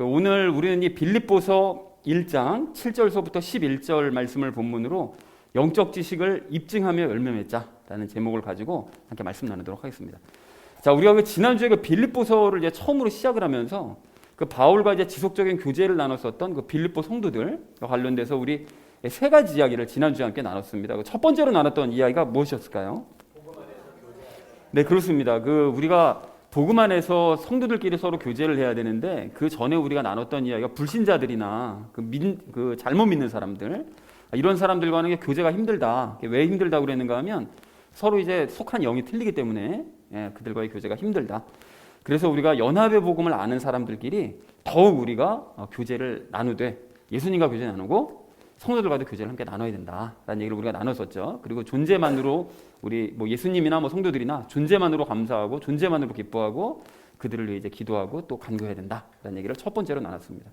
오늘 우리는 이 빌립보서 1장 7절서부터 11절 말씀을 본문으로 영적 지식을 입증하며 열매 맺자라는 제목을 가지고 함께 말씀 나누도록 하겠습니다. 자, 우리가 지난주에 빌립보서를 이제 처음으로 시작을 하면서 바울과 이제 지속적인 교제를 나눴었던 빌립보 성도들과 관련돼서 우리 세 가지 이야기를 지난주에 함께 나눴습니다. 첫 번째로 나눴던 이야기가 무엇이었을까요? 네, 그렇습니다. 우리가 복음 안에서 성도들끼리 서로 교제를 해야 되는데 그 전에 우리가 나눴던 이야기가 불신자들이나 잘못 믿는 사람들, 이런 사람들과는 교제가 힘들다. 왜 힘들다고 그랬는가 하면 서로 이제 속한 영이 틀리기 때문에 그들과의 교제가 힘들다. 그래서 우리가 연합의 복음을 아는 사람들끼리 더욱 우리가 교제를 나누되 예수님과 교제 나누고 성도들과도 교제를 함께 나눠야 된다라는 얘기를 우리가 나눴었죠. 그리고 존재만으로 우리 예수님이나 성도들이나 존재만으로 감사하고 존재만으로 기뻐하고 그들을 위해 이제 기도하고 또 간구해야 된다라는 얘기를 첫 번째로 나눴습니다.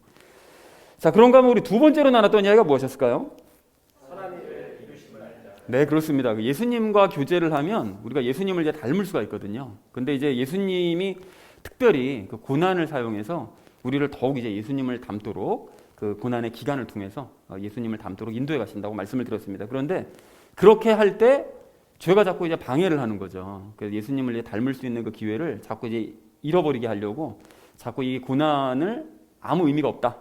자, 그런가 하면 우리 두 번째로 나눴던 이야기가 무엇이었을까요? 하나님의 이루심을 알자. 네, 그렇습니다. 예수님과 교제를 하면 우리가 예수님을 이제 닮을 수가 있거든요. 근데 이제 예수님이 특별히 고난을 사용해서 우리를 더욱 이제 예수님을 닮도록 고난의 기간을 통해서 예수님을 닮도록 인도해 가신다고 말씀을 드렸습니다. 그런데 그렇게 할 때 죄가 자꾸 이제 방해를 하는 거죠. 그래서 예수님을 이제 닮을 수 있는 기회를 자꾸 이제 잃어버리게 하려고 자꾸 이 고난을 아무 의미가 없다.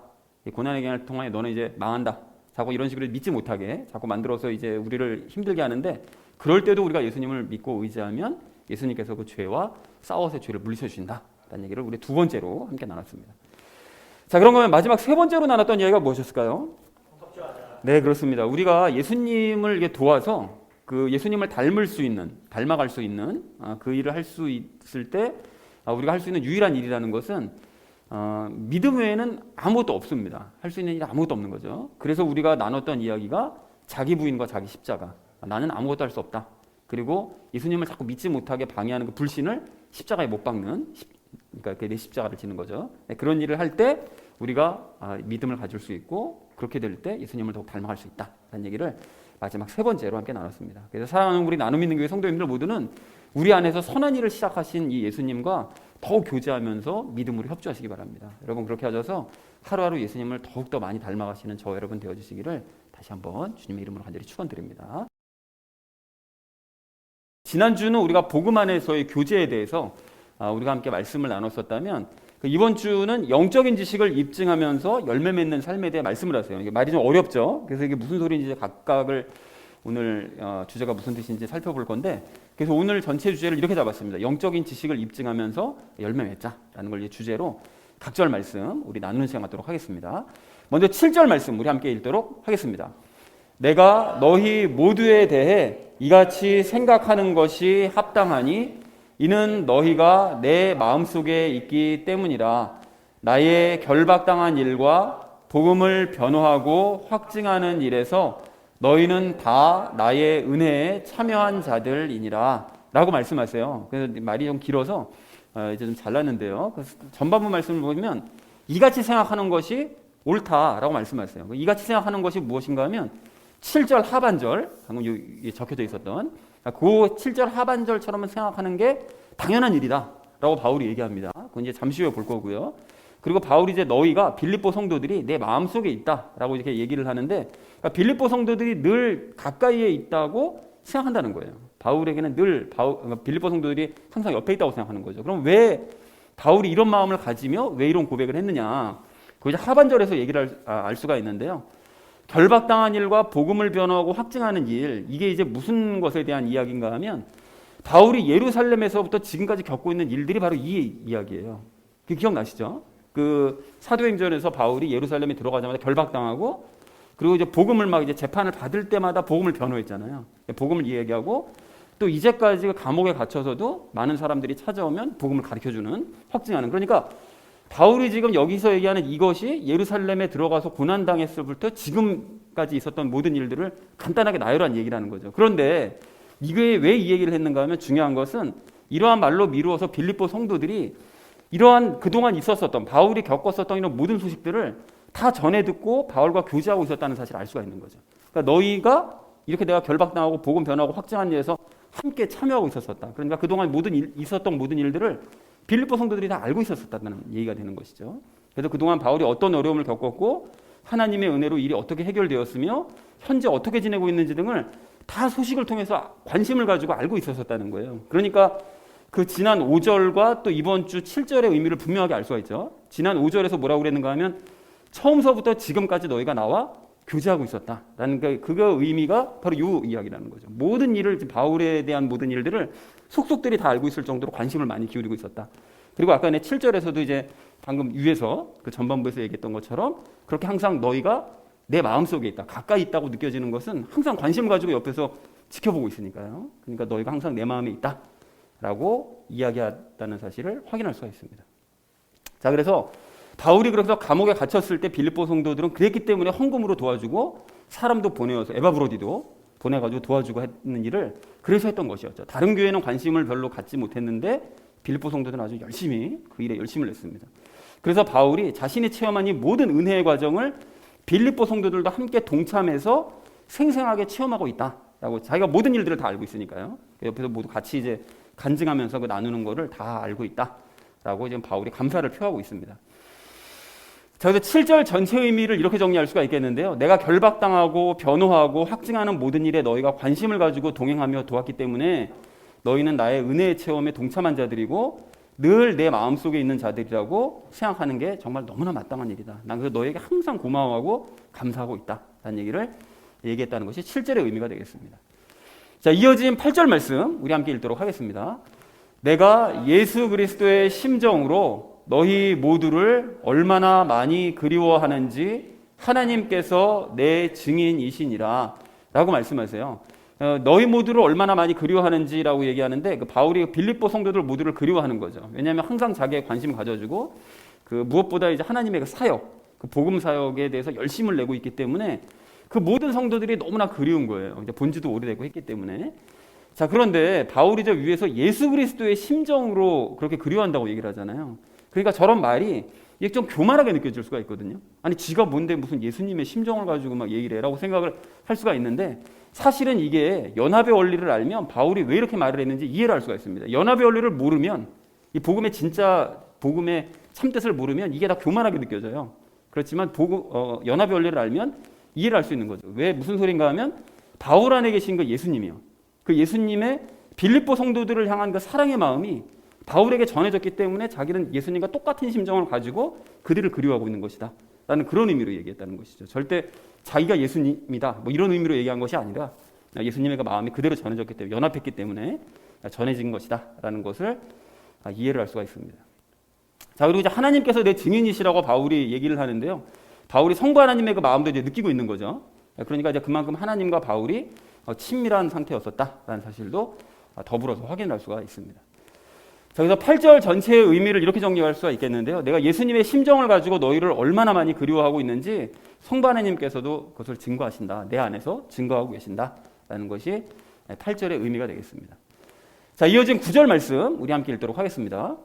이 고난의 기간을 통해 너는 이제 망한다. 자꾸 이런 식으로 믿지 못하게 자꾸 만들어서 이제 우리를 힘들게 하는데, 그럴 때도 우리가 예수님을 믿고 의지하면 예수님께서 그 죄와 싸워서 죄를 물리쳐 주신다라는 얘기를 우리 두 번째로 함께 나눴습니다. 자, 그런 거면 마지막 세 번째로 나눴던 이야기가 무엇이었을까요? 성숙하자. 네, 그렇습니다. 우리가 예수님을 이렇게 도와서 예수님을 닮아갈 수 있는 그 일을 할 수 있을 때 우리가 할 수 있는 유일한 일이라는 것은 믿음 외에는 아무것도 없습니다. 할 수 있는 일이 아무것도 없는 거죠. 그래서 우리가 나눴던 이야기가 자기 부인과 자기 십자가. 나는 아무것도 할 수 없다. 그리고 예수님을 자꾸 믿지 못하게 방해하는 불신을 십자가에 못 박는, 그러니까 내 십자가를 지는 거죠. 그런 일을 할 때 우리가 믿음을 가질 수 있고, 그렇게 될 때 예수님을 더욱 닮아갈 수 있다라는 얘기를 마지막 세 번째로 함께 나눴습니다. 그래서 사랑하는 우리 나눔 있는 교회 성도님들 모두는 우리 안에서 선한 일을 시작하신 이 예수님과 더욱 교제하면서 믿음으로 협조하시기 바랍니다. 여러분, 그렇게 하셔서 하루하루 예수님을 더욱더 많이 닮아가시는 저 여러분 되어주시기를 다시 한번 주님의 이름으로 간절히 축원드립니다. 지난주는 우리가 복음 안에서의 교제에 대해서 우리가 함께 말씀을 나눴었다면, 이번 주는 영적인 지식을 입증하면서 열매 맺는 삶에 대해 말씀을 하세요. 이게 말이 좀 어렵죠. 그래서 이게 무슨 소리인지 각각을 오늘 주제가 무슨 뜻인지 살펴볼 건데, 그래서 오늘 전체 주제를 이렇게 잡았습니다. 영적인 지식을 입증하면서 열매 맺자라는 걸 주제로 각절 말씀 우리 나누는 시간 갖도록 하겠습니다. 먼저 7절 말씀 우리 함께 읽도록 하겠습니다. 내가 너희 모두에 대해 이같이 생각하는 것이 합당하니 이는 너희가 내 마음속에 있기 때문이라. 나의 결박당한 일과 복음을 변호하고 확증하는 일에서 너희는 다 나의 은혜에 참여한 자들이니라 라고 말씀하세요. 그래서 말이 좀 길어서 이제 좀 잘랐는데요. 그래서 전반부 말씀을 보면 이같이 생각하는 것이 옳다라고 말씀하세요. 이같이 생각하는 것이 무엇인가 하면 7절 하반절, 방금 여기 적혀져 있었던 그 7절 하반절처럼 생각하는 게 당연한 일이다 라고 바울이 얘기합니다. 그건 이제 잠시 후에 볼 거고요. 그리고 바울이 이제 너희가 빌립보 성도들이 내 마음속에 있다 라고 이렇게 얘기를 하는데, 그러니까 빌립보 성도들이 늘 가까이에 있다고 생각한다는 거예요. 바울에게는 늘 빌립보 성도들이 항상 옆에 있다고 생각하는 거죠. 그럼 왜 바울이 이런 마음을 가지며 왜 이런 고백을 했느냐, 그 이제 하반절에서 얘기를 알 수가 있는데요. 결박당한 일과 복음을 변호하고 확증하는 일, 이게 이제 무슨 것에 대한 이야기인가 하면 바울이 예루살렘에서부터 지금까지 겪고 있는 일들이 바로 이 이야기예요. 기억나시죠? 사도행전에서 바울이 예루살렘에 들어가자마자 결박당하고, 그리고 이제 복음을 이제 재판을 받을 때마다 복음을 변호했잖아요. 복음을 이야기하고, 또 이제까지 감옥에 갇혀서도 많은 사람들이 찾아오면 복음을 가르쳐주는, 확증하는. 그러니까 바울이 지금 여기서 얘기하는 이것이 예루살렘에 들어가서 고난당했을부터 지금까지 있었던 모든 일들을 간단하게 나열한 얘기라는 거죠. 그런데 이게 왜 이 얘기를 했는가 하면 중요한 것은 이러한 말로 미루어서 빌립보 성도들이 이러한 그동안 있었었던, 바울이 겪었었던 이런 모든 소식들을 다 전해 듣고 바울과 교제하고 있었다는 사실을 알 수가 있는 거죠. 그러니까 너희가 이렇게 내가 결박당하고 복음 변하고 확증한 일에서 함께 참여하고 있었었다. 그러니까 그동안 있었던 모든 일들을 빌립보 성도들이 다 알고 있었었다는 얘기가 되는 것이죠. 그래서 그동안 바울이 어떤 어려움을 겪었고 하나님의 은혜로 일이 어떻게 해결되었으며 현재 어떻게 지내고 있는지 등을 다 소식을 통해서 관심을 가지고 알고 있었다는 거예요. 그러니까 그 지난 5절과 또 이번 주 7절의 의미를 분명하게 알 수가 있죠. 지난 5절에서 뭐라고 그랬는가 하면 처음서부터 지금까지 너희가 나와 교제하고 있었다라는 그 의미가 바로 이 이야기라는 거죠. 모든 일을, 바울에 대한 모든 일들을 속속들이 다 알고 있을 정도로 관심을 많이 기울이고 있었다. 그리고 아까 7절에서도 이제 방금 위에서 그 전반부에서 얘기했던 것처럼 그렇게 항상 너희가 내 마음속에 있다, 가까이 있다고 느껴지는 것은 항상 관심을 가지고 옆에서 지켜보고 있으니까요. 그러니까 너희가 항상 내 마음에 있다라고 이야기했다는 사실을 확인할 수가 있습니다. 자, 그래서 바울이 그래서 감옥에 갇혔을 때 빌립보 성도들은 그랬기 때문에 헌금으로 도와주고 사람도 보내어서 에바브로디도 보내가지고 도와주고 했는 일을 그래서 했던 것이었죠. 다른 교회는 관심을 별로 갖지 못했는데 빌립보 성도들은 아주 열심히 그 일에 열심을 냈습니다. 그래서 바울이 자신이 체험한 이 모든 은혜의 과정을 빌립보 성도들도 함께 동참해서 생생하게 체험하고 있다라고, 자기가 모든 일들을 다 알고 있으니까요. 옆에서 모두 같이 이제 간증하면서 그 나누는 거를 다 알고 있다라고 지금 바울이 감사를 표하고 있습니다. 자, 그래서 7절 전체 의미를 이렇게 정리할 수가 있겠는데요. 내가 결박당하고 변호하고 확증하는 모든 일에 너희가 관심을 가지고 동행하며 도왔기 때문에 너희는 나의 은혜의 체험에 동참한 자들이고 늘 내 마음속에 있는 자들이라고 생각하는 게 정말 너무나 마땅한 일이다. 난 그래서 너에게 항상 고마워하고 감사하고 있다라는 얘기를 얘기했다는 것이 7절의 의미가 되겠습니다. 자, 이어진 8절 말씀 우리 함께 읽도록 하겠습니다. 내가 예수 그리스도의 심정으로 너희 모두를 얼마나 많이 그리워하는지 하나님께서 내 증인이시니라 라고 말씀하세요. 너희 모두를 얼마나 많이 그리워하는지라고 얘기하는데 그 바울이 빌립보 성도들 모두를 그리워하는 거죠. 왜냐하면 항상 자기의 관심을 가져주고 그 무엇보다 이제 하나님의 그 사역, 그 복음 사역에 대해서 열심을 내고 있기 때문에 그 모든 성도들이 너무나 그리운 거예요. 이제 본지도 오래되고 했기 때문에. 자, 그런데 바울이 저 위에서 예수 그리스도의 심정으로 그렇게 그리워한다고 얘기를 하잖아요. 그러니까 저런 말이 이게 좀 교만하게 느껴질 수가 있거든요. 아니 지가 뭔데 무슨 예수님의 심정을 가지고 막 얘기를 해라고 생각을 할 수가 있는데 사실은 이게 연합의 원리를 알면 바울이 왜 이렇게 말을 했는지 이해를 할 수가 있습니다. 연합의 원리를 모르면 이 복음의 진짜 복음의 참뜻을 모르면 이게 다 교만하게 느껴져요. 그렇지만 연합의 원리를 알면 이해를 할 수 있는 거죠. 왜 무슨 소린가 하면 바울 안에 계신 그 예수님이요. 그 예수님의 빌립보 성도들을 향한 그 사랑의 마음이 바울에게 전해졌기 때문에 자기는 예수님과 똑같은 심정을 가지고 그들을 그리워하고 있는 것이다 라는 그런 의미로 얘기했다는 것이죠. 절대 자기가 예수님이다 뭐 이런 의미로 얘기한 것이 아니라 예수님의 그 마음이 그대로 전해졌기 때문에, 연합했기 때문에 전해진 것이다 라는 것을 이해를 할 수가 있습니다. 자, 그리고 이제 하나님께서 내 증인이시라고 바울이 얘기를 하는데요. 바울이 성부 하나님의 그 마음도 이제 느끼고 있는 거죠. 그러니까 이제 그만큼 하나님과 바울이 친밀한 상태였었다라는 사실도 더불어서 확인할 수가 있습니다. 자, 그래서 8절 전체의 의미를 이렇게 정리할 수가 있겠는데요. 내가 예수님의 심정을 가지고 너희를 얼마나 많이 그리워하고 있는지 성부 하나님께서도 그것을 증거하신다. 내 안에서 증거하고 계신다라는 것이 8절의 의미가 되겠습니다. 자, 이어진 9절 말씀 우리 함께 읽도록 하겠습니다.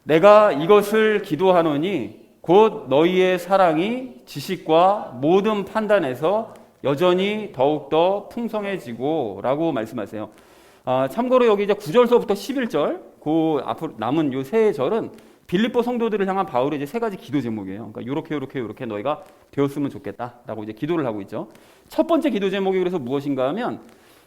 내가 이것을 기도하노니 곧 너희의 사랑이 지식과 모든 판단에서 여전히 더욱더 풍성해지고 라고 말씀하세요. 참고로 여기 이제 9절서부터 11절 그 앞으로 남은 요 세 절은 빌립보 성도들을 향한 바울의 이제 세 가지 기도 제목이에요. 그러니까 요렇게 너희가 되었으면 좋겠다라고 이제 기도를 하고 있죠. 첫 번째 기도 제목이 그래서 무엇인가 하면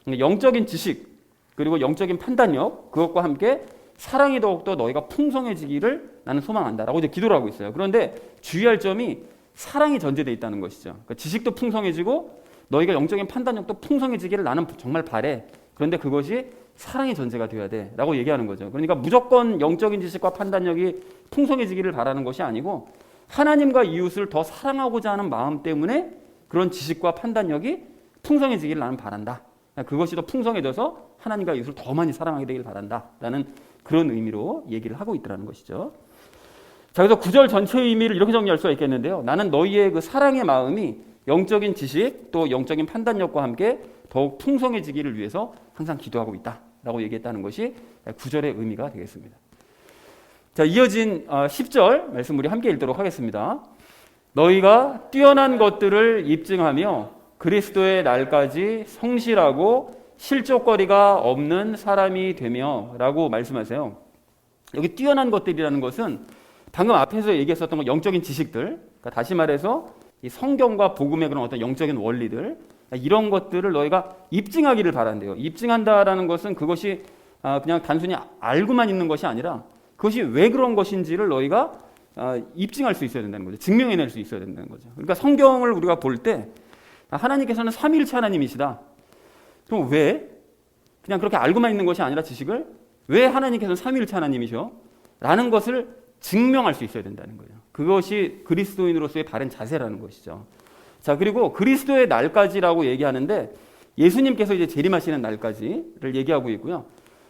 영적인 지식 그리고 영적인 판단력 그것과 함께 사랑이 더욱더 너희가 풍성해지기를 나는 소망한다라고 이제 기도를 하고 있어요. 그런데 주의할 점이 사랑이 전제되어 있다는 것이죠. 그러니까 지식도 풍성해지고 너희가 영적인 판단력도 풍성해지기를 나는 정말 바래. 그런데 그것이 사랑이 전제가 되어야 돼 라고 얘기하는 거죠. 그러니까 무조건 영적인 지식과 판단력이 풍성해지기를 바라는 것이 아니고 하나님과 이웃을 더 사랑하고자 하는 마음 때문에 그런 지식과 판단력이 풍성해지기를 나는 바란다. 그것이 더 풍성해져서 하나님과 이웃을 더 많이 사랑하게 되길 바란다 라는 그런 의미로 얘기를 하고 있더라는 것이죠. 자, 그래서 9절 전체의 의미를 이렇게 정리할 수가 있겠는데요. 나는 너희의 그 사랑의 마음이 영적인 지식 또 영적인 판단력과 함께 더욱 풍성해지기를 위해서 항상 기도하고 있다라고 얘기했다는 것이 9절의 의미가 되겠습니다. 자, 이어진 10절 말씀 우리 함께 읽도록 하겠습니다. 너희가 뛰어난 것들을 입증하며 그리스도의 날까지 성실하고 실족거리가 없는 사람이 되며 라고 말씀하세요. 여기 뛰어난 것들이라는 것은 방금 앞에서 얘기했었던 건 영적인 지식들, 그러니까 다시 말해서 이 성경과 복음의 그런 어떤 영적인 원리들, 이런 것들을 너희가 입증하기를 바란대요. 입증한다라는 것은 그것이 그냥 단순히 알고만 있는 것이 아니라 그것이 왜 그런 것인지를 너희가 입증할 수 있어야 된다는 거죠. 증명해낼 수 있어야 된다는 거죠. 그러니까 성경을 우리가 볼 때 하나님께서는 삼위일체 하나님이시다. 그럼 왜? 그냥 그렇게 알고만 있는 것이 아니라 지식을 왜 하나님께서는 삼위일체 하나님이셔? 라는 것을 증명할 수 있어야 된다는 거예요. 그것이 그리스도인으로서의 바른 자세라는 것이죠. 자, 그리고 그리스도의 날까지라고 얘기하는데 예수님께서 이제 재림하시는 날까지를 얘기하고 있고요.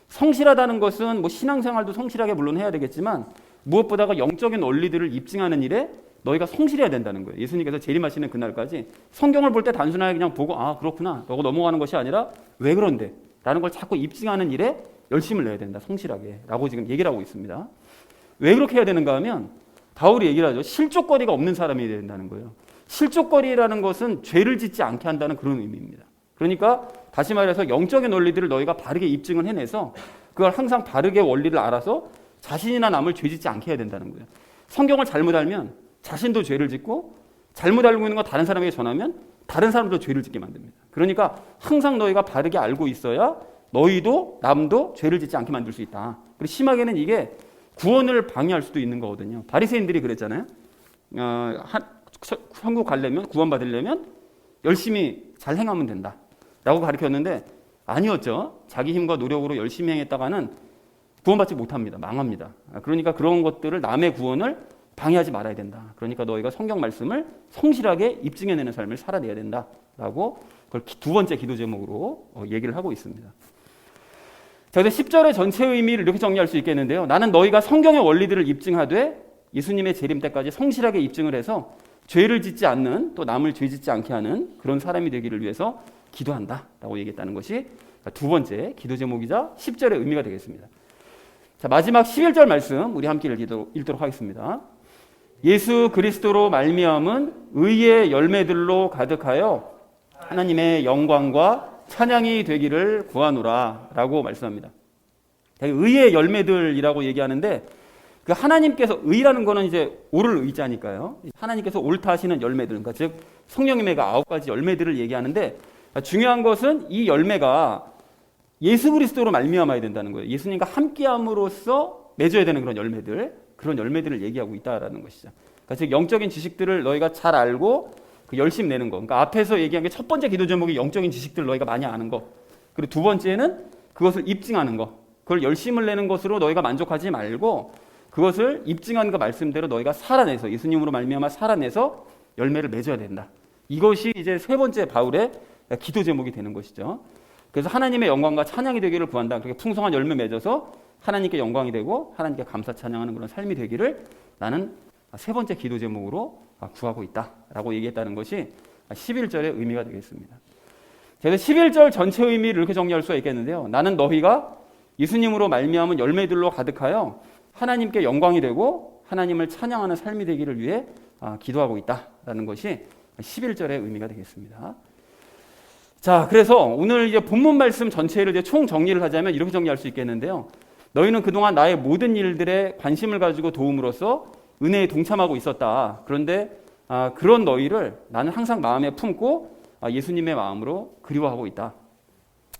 성실하다는 것은 뭐 신앙생활도 성실하게 물론 해야 되겠지만 무엇보다가 영적인 원리들을 입증하는 일에 너희가 성실해야 된다는 거예요. 예수님께서 재림하시는 그날까지 성경을 볼 때 단순하게 그냥 보고 그렇구나 라고 넘어가는 것이 아니라 왜 그런데? 라는 걸 자꾸 입증하는 일에 열심을 내야 된다. 성실하게 라고 지금 얘기를 하고 있습니다. 왜 그렇게 해야 되는가 하면 바울이 얘기를 하죠. 실족거리가 없는 사람이 돼야 된다는 거예요. 실족거리라는 것은 죄를 짓지 않게 한다는 그런 의미입니다. 그러니까 다시 말해서 영적인 원리들을 너희가 바르게 입증을 해내서 그걸 항상 바르게 원리를 알아서 자신이나 남을 죄 짓지 않게 해야 된다는 거예요. 성경을 잘못 알면 자신도 죄를 짓고 잘못 알고 있는 거 다른 사람에게 전하면 다른 사람도 죄를 짓게 만듭니다. 그러니까 항상 너희가 바르게 알고 있어야 너희도 남도 죄를 짓지 않게 만들 수 있다. 그리고 심하게는 이게 구원을 방해할 수도 있는 거거든요. 바리새인들이 그랬잖아요. 천국 가려면 구원 받으려면 열심히 잘 행하면 된다 라고 가르쳤는데 아니었죠. 자기 힘과 노력으로 열심히 행했다가는 구원받지 못합니다. 망합니다. 그러니까 그런 것들을 남의 구원을 방해하지 말아야 된다. 그러니까 너희가 성경 말씀을 성실하게 입증해내는 삶을 살아내야 된다라고 그걸 두 번째 기도 제목으로 얘기를 하고 있습니다. 자, 그래서 10절의 전체 의미를 이렇게 정리할 수 있겠는데요. 나는 너희가 성경의 원리들을 입증하되 예수님의 재림 때까지 성실하게 입증을 해서 죄를 짓지 않는 또 남을 죄 짓지 않게 하는 그런 사람이 되기를 위해서 기도한다라고 얘기했다는 것이 두 번째 기도 제목이자 10절의 의미가 되겠습니다. 자, 마지막 11절 말씀 우리 함께 읽도록 하겠습니다. 예수 그리스도로 말미암은 의의 열매들로 가득하여 하나님의 영광과 찬양이 되기를 구하노라 라고 말씀합니다. 의의 열매들이라고 얘기하는데 그 하나님께서 의라는 거는 이제 옳을 의자니까요. 하나님께서 옳다 하시는 열매들, 그러니까 즉 성령님의 9가지 열매들을 얘기하는데 중요한 것은 이 열매가 예수 그리스도로 말미암아야 된다는 거예요. 예수님과 함께함으로써 맺어야 되는 그런 열매들을 얘기하고 있다라는 것이죠. 그러니까 즉 영적인 지식들을 너희가 잘 알고 그 열심 내는 거. 그러니까 앞에서 얘기한 게 첫 번째 기도 제목이 영적인 지식들 너희가 많이 아는 거. 그리고 두 번째는 그것을 입증하는 거. 그걸 열심을 내는 것으로 너희가 만족하지 말고 그것을 입증한 그 말씀대로 너희가 살아내서 예수님으로 말미암아 살아내서 열매를 맺어야 된다. 이것이 이제 세 번째 바울의 기도 제목이 되는 것이죠. 그래서 하나님의 영광과 찬양이 되기를 구한다. 그렇게 풍성한 열매 맺어서 하나님께 영광이 되고 하나님께 감사 찬양하는 그런 삶이 되기를 나는 세 번째 기도 제목으로 구하고 있다라고 얘기했다는 것이 11절의 의미가 되겠습니다. 그래서 11절 전체 의미를 이렇게 정리할 수가 있겠는데요. 나는 너희가 예수님으로 말미암은 열매들로 가득하여 하나님께 영광이 되고 하나님을 찬양하는 삶이 되기를 위해 기도하고 있다라는 것이 11절의 의미가 되겠습니다. 자, 그래서 오늘 이제 본문 말씀 전체를 이제 총 정리를 하자면 이렇게 정리할 수 있겠는데요. 너희는 그동안 나의 모든 일들에 관심을 가지고 도움으로써 은혜에 동참하고 있었다. 그런데 그런 너희를 나는 항상 마음에 품고 예수님의 마음으로 그리워하고 있다.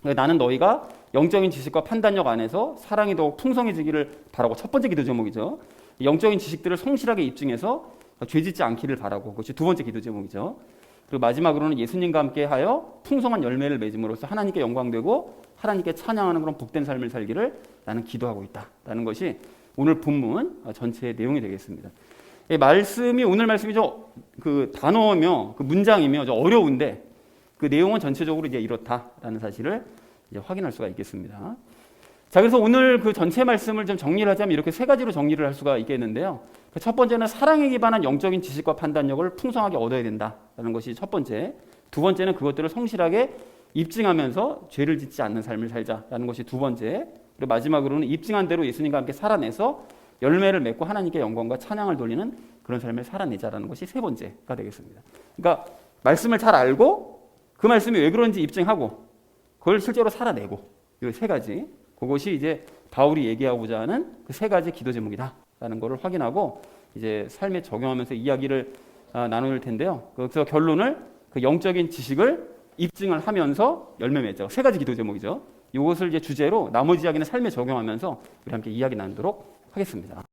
나는 너희가 영적인 지식과 판단력 안에서 사랑이 더욱 풍성해지기를 바라고 첫 번째 기도 제목이죠. 영적인 지식들을 성실하게 입증해서 죄짓지 않기를 바라고 그것이 두 번째 기도 제목이죠. 그리고 마지막으로는 예수님과 함께 하여 풍성한 열매를 맺음으로써 하나님께 영광되고 하나님께 찬양하는 그런 복된 삶을 살기를 나는 기도하고 있다라는 것이 오늘 본문 전체의 내용이 되겠습니다. 말씀이 오늘 말씀이 그 단어며 그 문장이며 좀 어려운데 그 내용은 전체적으로 이제 이렇다라는 사실을 이제 확인할 수가 있겠습니다. 자, 그래서 오늘 그 전체 말씀을 좀 정리를 하자면 이렇게 세 가지로 정리를 할 수가 있겠는데요. 첫 번째는 사랑에 기반한 영적인 지식과 판단력을 풍성하게 얻어야 된다라는 것이 첫 번째. 두 번째는 그것들을 성실하게 입증하면서 죄를 짓지 않는 삶을 살자라는 것이 두 번째. 그리고 마지막으로는 입증한 대로 예수님과 함께 살아내서 열매를 맺고 하나님께 영광과 찬양을 돌리는 그런 삶을 살아내자라는 것이 세 번째가 되겠습니다. 그러니까 말씀을 잘 알고 그 말씀이 왜 그런지 입증하고 그걸 실제로 살아내고 이 세 가지. 그것이 이제 바울이 얘기하고자 하는 그 세 가지 기도 제목이다라는 있다는 것을 확인하고 이제 삶에 적용하면서 이야기를 나눌 텐데요. 그래서 결론을 그 영적인 지식을 입증을 하면서 열매 맺자. 세 가지 기도 제목이죠. 이것을 이제 주제로 나머지 이야기는 삶에 적용하면서 우리 함께 이야기 나누도록 하겠습니다.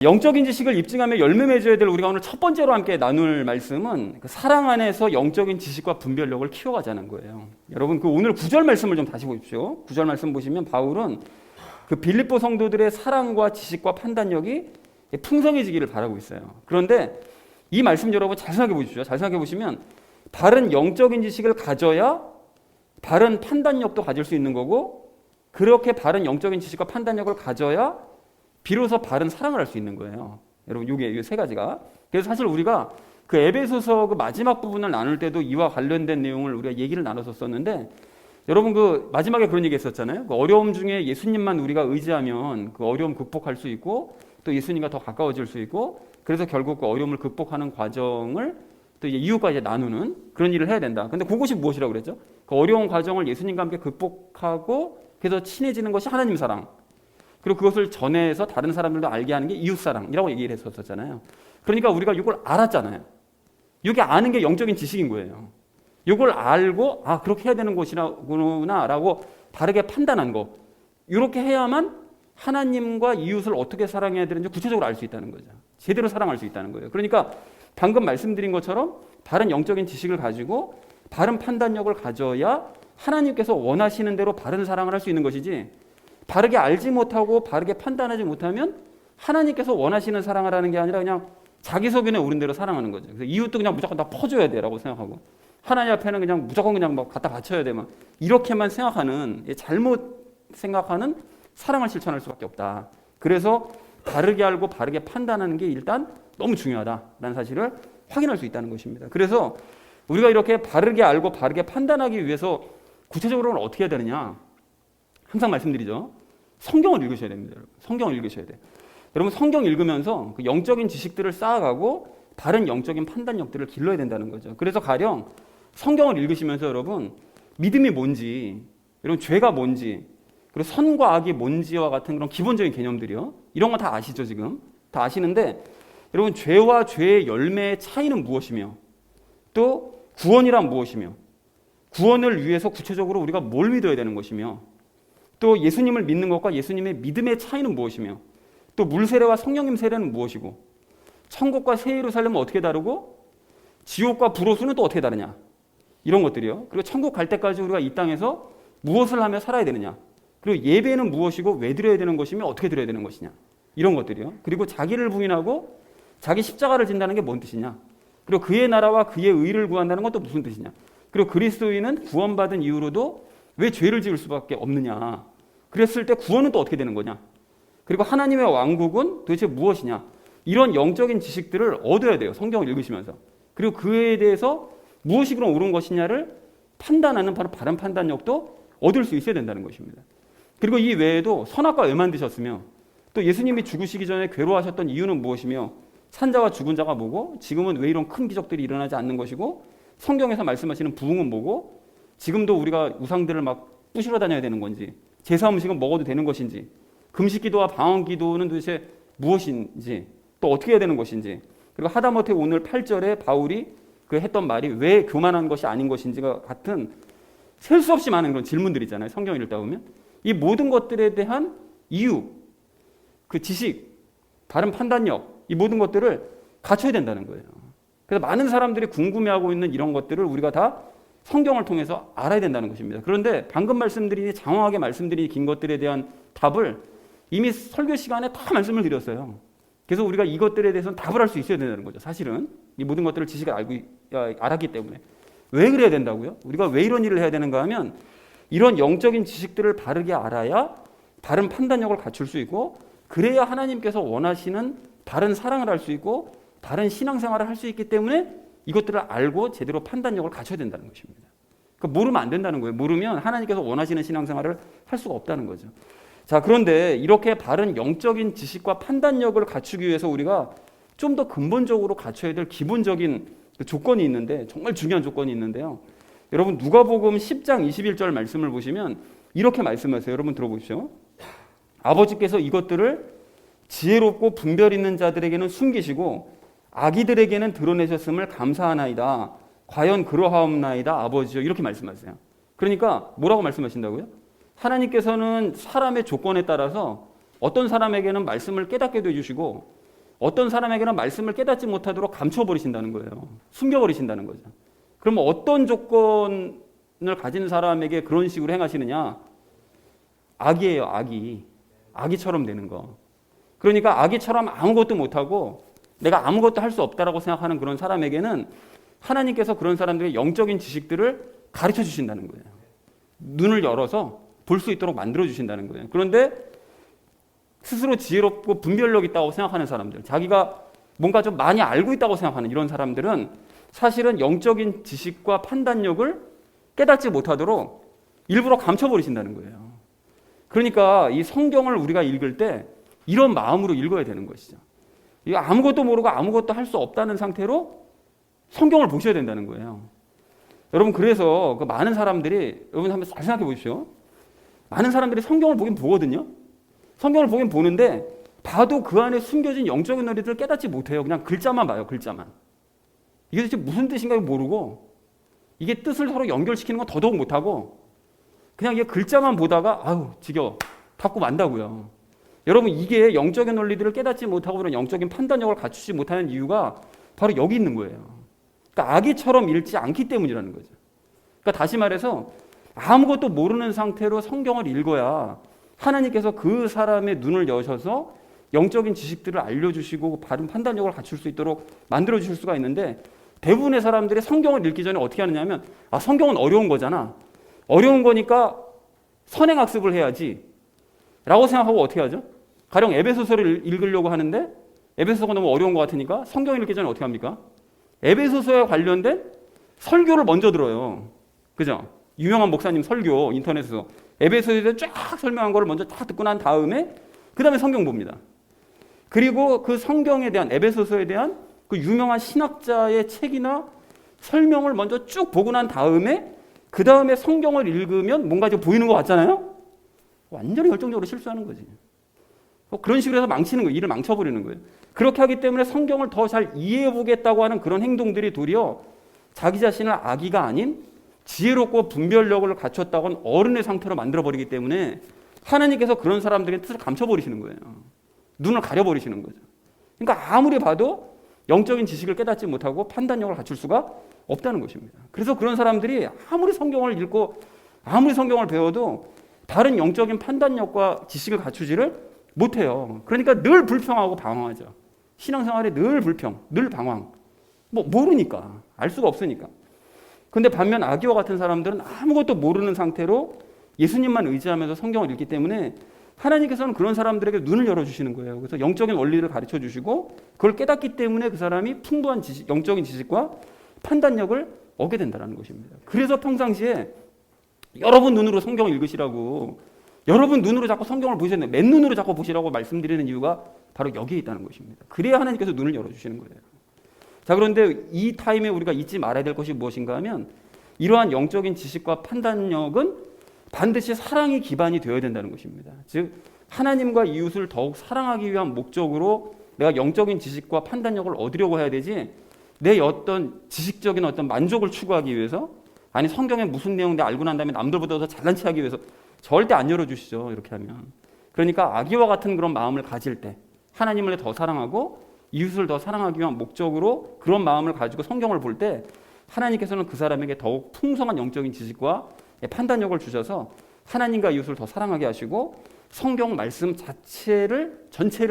영적인 지식을 입증하며 열매 맺어야 될 우리가 오늘 첫 번째로 함께 나눌 말씀은 그 사랑 안에서 영적인 지식과 분별력을 키워가자는 거예요. 여러분 그 오늘 9절 말씀을 좀 다시 보십시오. 9절 말씀 보시면 바울은 그 빌립보 성도들의 사랑과 지식과 판단력이 풍성해지기를 바라고 있어요. 그런데 이 말씀 여러분 잘 생각해 보십시오. 잘 생각해 보시면 바른 영적인 지식을 가져야 바른 판단력도 가질 수 있는 거고, 그렇게 바른 영적인 지식과 판단력을 가져야 비로소 바른 사랑을 할 수 있는 거예요. 여러분 이게 세 가지가. 그래서 사실 우리가 그 에베소서 그 마지막 부분을 나눌 때도 이와 관련된 내용을 우리가 얘기를 나눴었는데, 여러분 그 마지막에 그런 얘기 했었잖아요. 그 어려움 중에 예수님만 우리가 의지하면 그 어려움 극복할 수 있고 또 예수님과 더 가까워질 수 있고, 그래서 결국 그 어려움을 극복하는 과정을 또 이제 이웃과 이제 나누는 그런 일을 해야 된다. 근데 그것이 무엇이라고 그랬죠? 그 어려운 과정을 예수님과 함께 극복하고 그래서 친해지는 것이 하나님 사랑. 그리고 그것을 전해서 다른 사람들도 알게 하는 게 이웃 사랑이라고 얘기를 했었잖아요. 그러니까 우리가 이걸 알았잖아요. 이게 아는 게 영적인 지식인 거예요. 이걸 알고 아 그렇게 해야 되는 것이구나라고 바르게 판단한 거. 이렇게 해야만 하나님과 이웃을 어떻게 사랑해야 되는지 구체적으로 알 수 있다는 거죠. 제대로 사랑할 수 있다는 거예요. 그러니까 방금 말씀드린 것처럼 바른 영적인 지식을 가지고 바른 판단력을 가져야 하나님께서 원하시는 대로 바른 사랑을 할 수 있는 것이지, 바르게 알지 못하고 바르게 판단하지 못하면 하나님께서 원하시는 사랑을 하는 게 아니라 그냥 자기 소견에 오른 대로 사랑하는 거죠. 그래서 이웃도 그냥 무조건 다 퍼줘야 돼라고 생각하고 하나님 앞에는 그냥 무조건 그냥 막 갖다 바쳐야 돼 막 이렇게만 생각하는, 잘못 생각하는 사랑을 실천할 수밖에 없다. 그래서 바르게 알고 바르게 판단하는 게 일단 너무 중요하다라는 사실을 확인할 수 있다는 것입니다. 그래서 우리가 이렇게 바르게 알고 바르게 판단하기 위해서 구체적으로는 어떻게 해야 되느냐? 항상 말씀드리죠. 성경을 읽으셔야 됩니다. 여러분. 성경을 읽으셔야 돼요. 여러분 성경 읽으면서 그 영적인 지식들을 쌓아가고 바른 영적인 판단력들을 길러야 된다는 거죠. 그래서 가령 성경을 읽으시면서 여러분 믿음이 뭔지, 여러분 죄가 뭔지, 그리고 선과 악이 뭔지와 같은 그런 기본적인 개념들이요. 이런 거 다 아시죠 지금? 다 아시는데 여러분 죄와 죄의 열매의 차이는 무엇이며 또 구원이란 무엇이며 구원을 위해서 구체적으로 우리가 뭘 믿어야 되는 것이며 또 예수님을 믿는 것과 예수님의 믿음의 차이는 무엇이며 또 물세례와 성령님 세례는 무엇이고 천국과 새 예루살렘은 어떻게 다르고 지옥과 불호수는 또 어떻게 다르냐, 이런 것들이요. 그리고 천국 갈 때까지 우리가 이 땅에서 무엇을 하며 살아야 되느냐, 그리고 예배는 무엇이고 왜 드려야 되는 것이며 어떻게 드려야 되는 것이냐, 이런 것들이요. 그리고 자기를 부인하고 자기 십자가를 진다는 게 뭔 뜻이냐, 그리고 그의 나라와 그의 의를 구한다는 건 또 무슨 뜻이냐, 그리고 그리스도인은 구원받은 이후로도 왜 죄를 지을 수밖에 없느냐, 그랬을 때 구원은 또 어떻게 되는 거냐, 그리고 하나님의 왕국은 도대체 무엇이냐, 이런 영적인 지식들을 얻어야 돼요. 성경을 읽으시면서. 그리고 그에 대해서 무엇이 그럼 옳은 것이냐를 판단하는 바른 판단력도 얻을 수 있어야 된다는 것입니다. 그리고 이 외에도 선악과 왜 만드셨으며 또 예수님이 죽으시기 전에 괴로워하셨던 이유는 무엇이며 산자와 죽은 자가 뭐고 지금은 왜 이런 큰 기적들이 일어나지 않는 것이고 성경에서 말씀하시는 부흥은 뭐고 지금도 우리가 우상들을 막 부시러 다녀야 되는 건지 제사 음식은 먹어도 되는 것인지 금식기도와 방언기도는 도대체 무엇인지 또 어떻게 해야 되는 것인지, 그리고 하다못해 오늘 8절에 바울이 그 했던 말이 왜 교만한 것이 아닌 것인지가 같은 셀 수 없이 많은 그런 질문들이 있잖아요. 성경을 읽다 보면 이 모든 것들에 대한 이유, 그 지식, 바른 판단력, 이 모든 것들을 갖춰야 된다는 거예요. 그래서 많은 사람들이 궁금해하고 있는 이런 것들을 우리가 다 성경을 통해서 알아야 된다는 것입니다. 그런데 방금 말씀드린 장황하게 말씀드린 긴 것들에 대한 답을 이미 설교 시간에 다 말씀을 드렸어요. 그래서 우리가 이것들에 대해서는 답을 할 수 있어야 된다는 거죠. 사실은 이 모든 것들을 지식을 알았기 때문에. 왜 그래야 된다고요? 우리가 왜 이런 일을 해야 되는가 하면 이런 영적인 지식들을 바르게 알아야 바른 판단력을 갖출 수 있고, 그래야 하나님께서 원하시는 바른 사랑을 할 수 있고 바른 신앙생활을 할 수 있기 때문에 이것들을 알고 제대로 판단력을 갖춰야 된다는 것입니다. 그러니까 모르면 안 된다는 거예요. 모르면 하나님께서 원하시는 신앙생활을 할 수가 없다는 거죠. 자, 그런데 이렇게 바른 영적인 지식과 판단력을 갖추기 위해서 우리가 좀 더 근본적으로 갖춰야 될 기본적인 조건이 있는데, 정말 중요한 조건이 있는데요. 여러분 누가복음 10장 21절 말씀을 보시면 이렇게 말씀하세요. 여러분 들어보십시오. 아버지께서 이것들을 지혜롭고 분별 있는 자들에게는 숨기시고 아기들에게는 드러내셨음을 감사하나이다. 과연 그러하옵나이다 아버지요. 이렇게 말씀하세요. 그러니까 뭐라고 말씀하신다고요? 하나님께서는 사람의 조건에 따라서 어떤 사람에게는 말씀을 깨닫게도 해주시고 어떤 사람에게는 말씀을 깨닫지 못하도록 감춰버리신다는 거예요. 숨겨버리신다는 거죠. 그러면 어떤 조건을 가진 사람에게 그런 식으로 행하시느냐? 아기예요, 아기. 아기처럼 되는 거. 그러니까 아기처럼 아무것도 못하고 내가 아무것도 할 수 없다라고 생각하는 그런 사람에게는 하나님께서 그런 사람들의 영적인 지식들을 가르쳐 주신다는 거예요. 눈을 열어서 볼 수 있도록 만들어 주신다는 거예요. 그런데 스스로 지혜롭고 분별력 있다고 생각하는 사람들, 자기가 뭔가 좀 많이 알고 있다고 생각하는 이런 사람들은 사실은 영적인 지식과 판단력을 깨닫지 못하도록 일부러 감춰버리신다는 거예요. 그러니까 이 성경을 우리가 읽을 때 이런 마음으로 읽어야 되는 것이죠. 이거 아무것도 모르고 아무것도 할 수 없다는 상태로 성경을 보셔야 된다는 거예요. 여러분, 그래서 그 많은 사람들이, 여러분 한번 잘 생각해 보십시오. 많은 사람들이 성경을 보긴 보거든요. 성경을 보긴 보는데 봐도 그 안에 숨겨진 영적인 논리들을 깨닫지 못해요. 그냥 글자만 봐요, 글자만. 이게 도대체 무슨 뜻인가 모르고 이게 뜻을 서로 연결시키는 건 더더욱 못하고 그냥 이게 글자만 보다가 아유 지겨워 닫고 만다고요. 여러분, 이게 영적인 논리들을 깨닫지 못하고 그런 영적인 판단력을 갖추지 못하는 이유가 바로 여기 있는 거예요. 그러니까 아기처럼 읽지 않기 때문이라는 거죠. 그러니까 다시 말해서 아무것도 모르는 상태로 성경을 읽어야 하나님께서 그 사람의 눈을 여셔서 영적인 지식들을 알려주시고 바른 판단력을 갖출 수 있도록 만들어주실 수가 있는데 대부분의 사람들이 성경을 읽기 전에 어떻게 하느냐면 성경은 어려운 거잖아. 어려운 거니까 선행학습을 해야지 라고 생각하고 어떻게 하죠? 가령 에베소서를 읽으려고 하는데 에베소서가 너무 어려운 것 같으니까 성경 읽기 전에 어떻게 합니까? 에베소서에 관련된 설교를 먼저 들어요. 그죠? 유명한 목사님 설교 인터넷에서 에베소서에 대해 쫙 설명한 거를 먼저 딱 듣고 난 다음에 그 다음에 성경 봅니다. 그리고 그 성경에 대한 에베소서에 대한 그 유명한 신학자의 책이나 설명을 먼저 쭉 보고 난 다음에 그 다음에 성경을 읽으면 뭔가 좀 보이는 것 같잖아요? 완전히 결정적으로 실수하는 거지. 그런 식으로 해서 망치는 거예요. 일을 망쳐버리는 거예요. 그렇게 하기 때문에 성경을 더 잘 이해해보겠다고 하는 그런 행동들이 도리어 자기 자신을 아기가 아닌 지혜롭고 분별력을 갖췄다고는 어른의 상태로 만들어버리기 때문에 하나님께서 그런 사람들의 뜻을 감춰버리시는 거예요. 눈을 가려버리시는 거죠. 그러니까 아무리 봐도 영적인 지식을 깨닫지 못하고 판단력을 갖출 수가 없다는 것입니다. 그래서 그런 사람들이 아무리 성경을 읽고 아무리 성경을 배워도 다른 영적인 판단력과 지식을 갖추지를 못해요. 그러니까 늘 불평하고 방황하죠. 신앙생활에 늘 불평, 늘 방황. 모르니까, 알 수가 없으니까. 근데 반면 아기와 같은 사람들은 아무것도 모르는 상태로 예수님만 의지하면서 성경을 읽기 때문에 하나님께서는 그런 사람들에게 눈을 열어주시는 거예요. 그래서 영적인 원리를 가르쳐 주시고 그걸 깨닫기 때문에 그 사람이 풍부한 지식, 영적인 지식과 판단력을 얻게 된다는 것입니다. 그래서 평상시에 여러분 눈으로 성경을 읽으시라고, 여러분 눈으로 자꾸 성경을 보셔야 돼요. 맨눈으로 자꾸 보시라고 말씀드리는 이유가 바로 여기에 있다는 것입니다. 그래야 하나님께서 눈을 열어주시는 거예요. 자, 그런데 이 타임에 우리가 잊지 말아야 될 것이 무엇인가 하면 이러한 영적인 지식과 판단력은 반드시 사랑이 기반이 되어야 된다는 것입니다. 즉 하나님과 이웃을 더욱 사랑하기 위한 목적으로 내가 영적인 지식과 판단력을 얻으려고 해야 되지, 내 어떤 지식적인 어떤 만족을 추구하기 위해서, 아니 성경에 무슨 내용인지 알고 난 다음에 남들보다 더 잘난 체 하기 위해서 절대 안 열어주시죠. 이렇게 하면. 그러니까 아기와 같은 그런 마음을 가질 때 하나님을 더 사랑하고 이웃을 더 사랑하기 위한 목적으로 그런 마음을 가지고 성경을 볼 때 하나님께서는 그 사람에게 더욱 풍성한 영적인 지식과 판단력을 주셔서 하나님과 이웃을 더 사랑하게 하시고 성경 말씀 전체를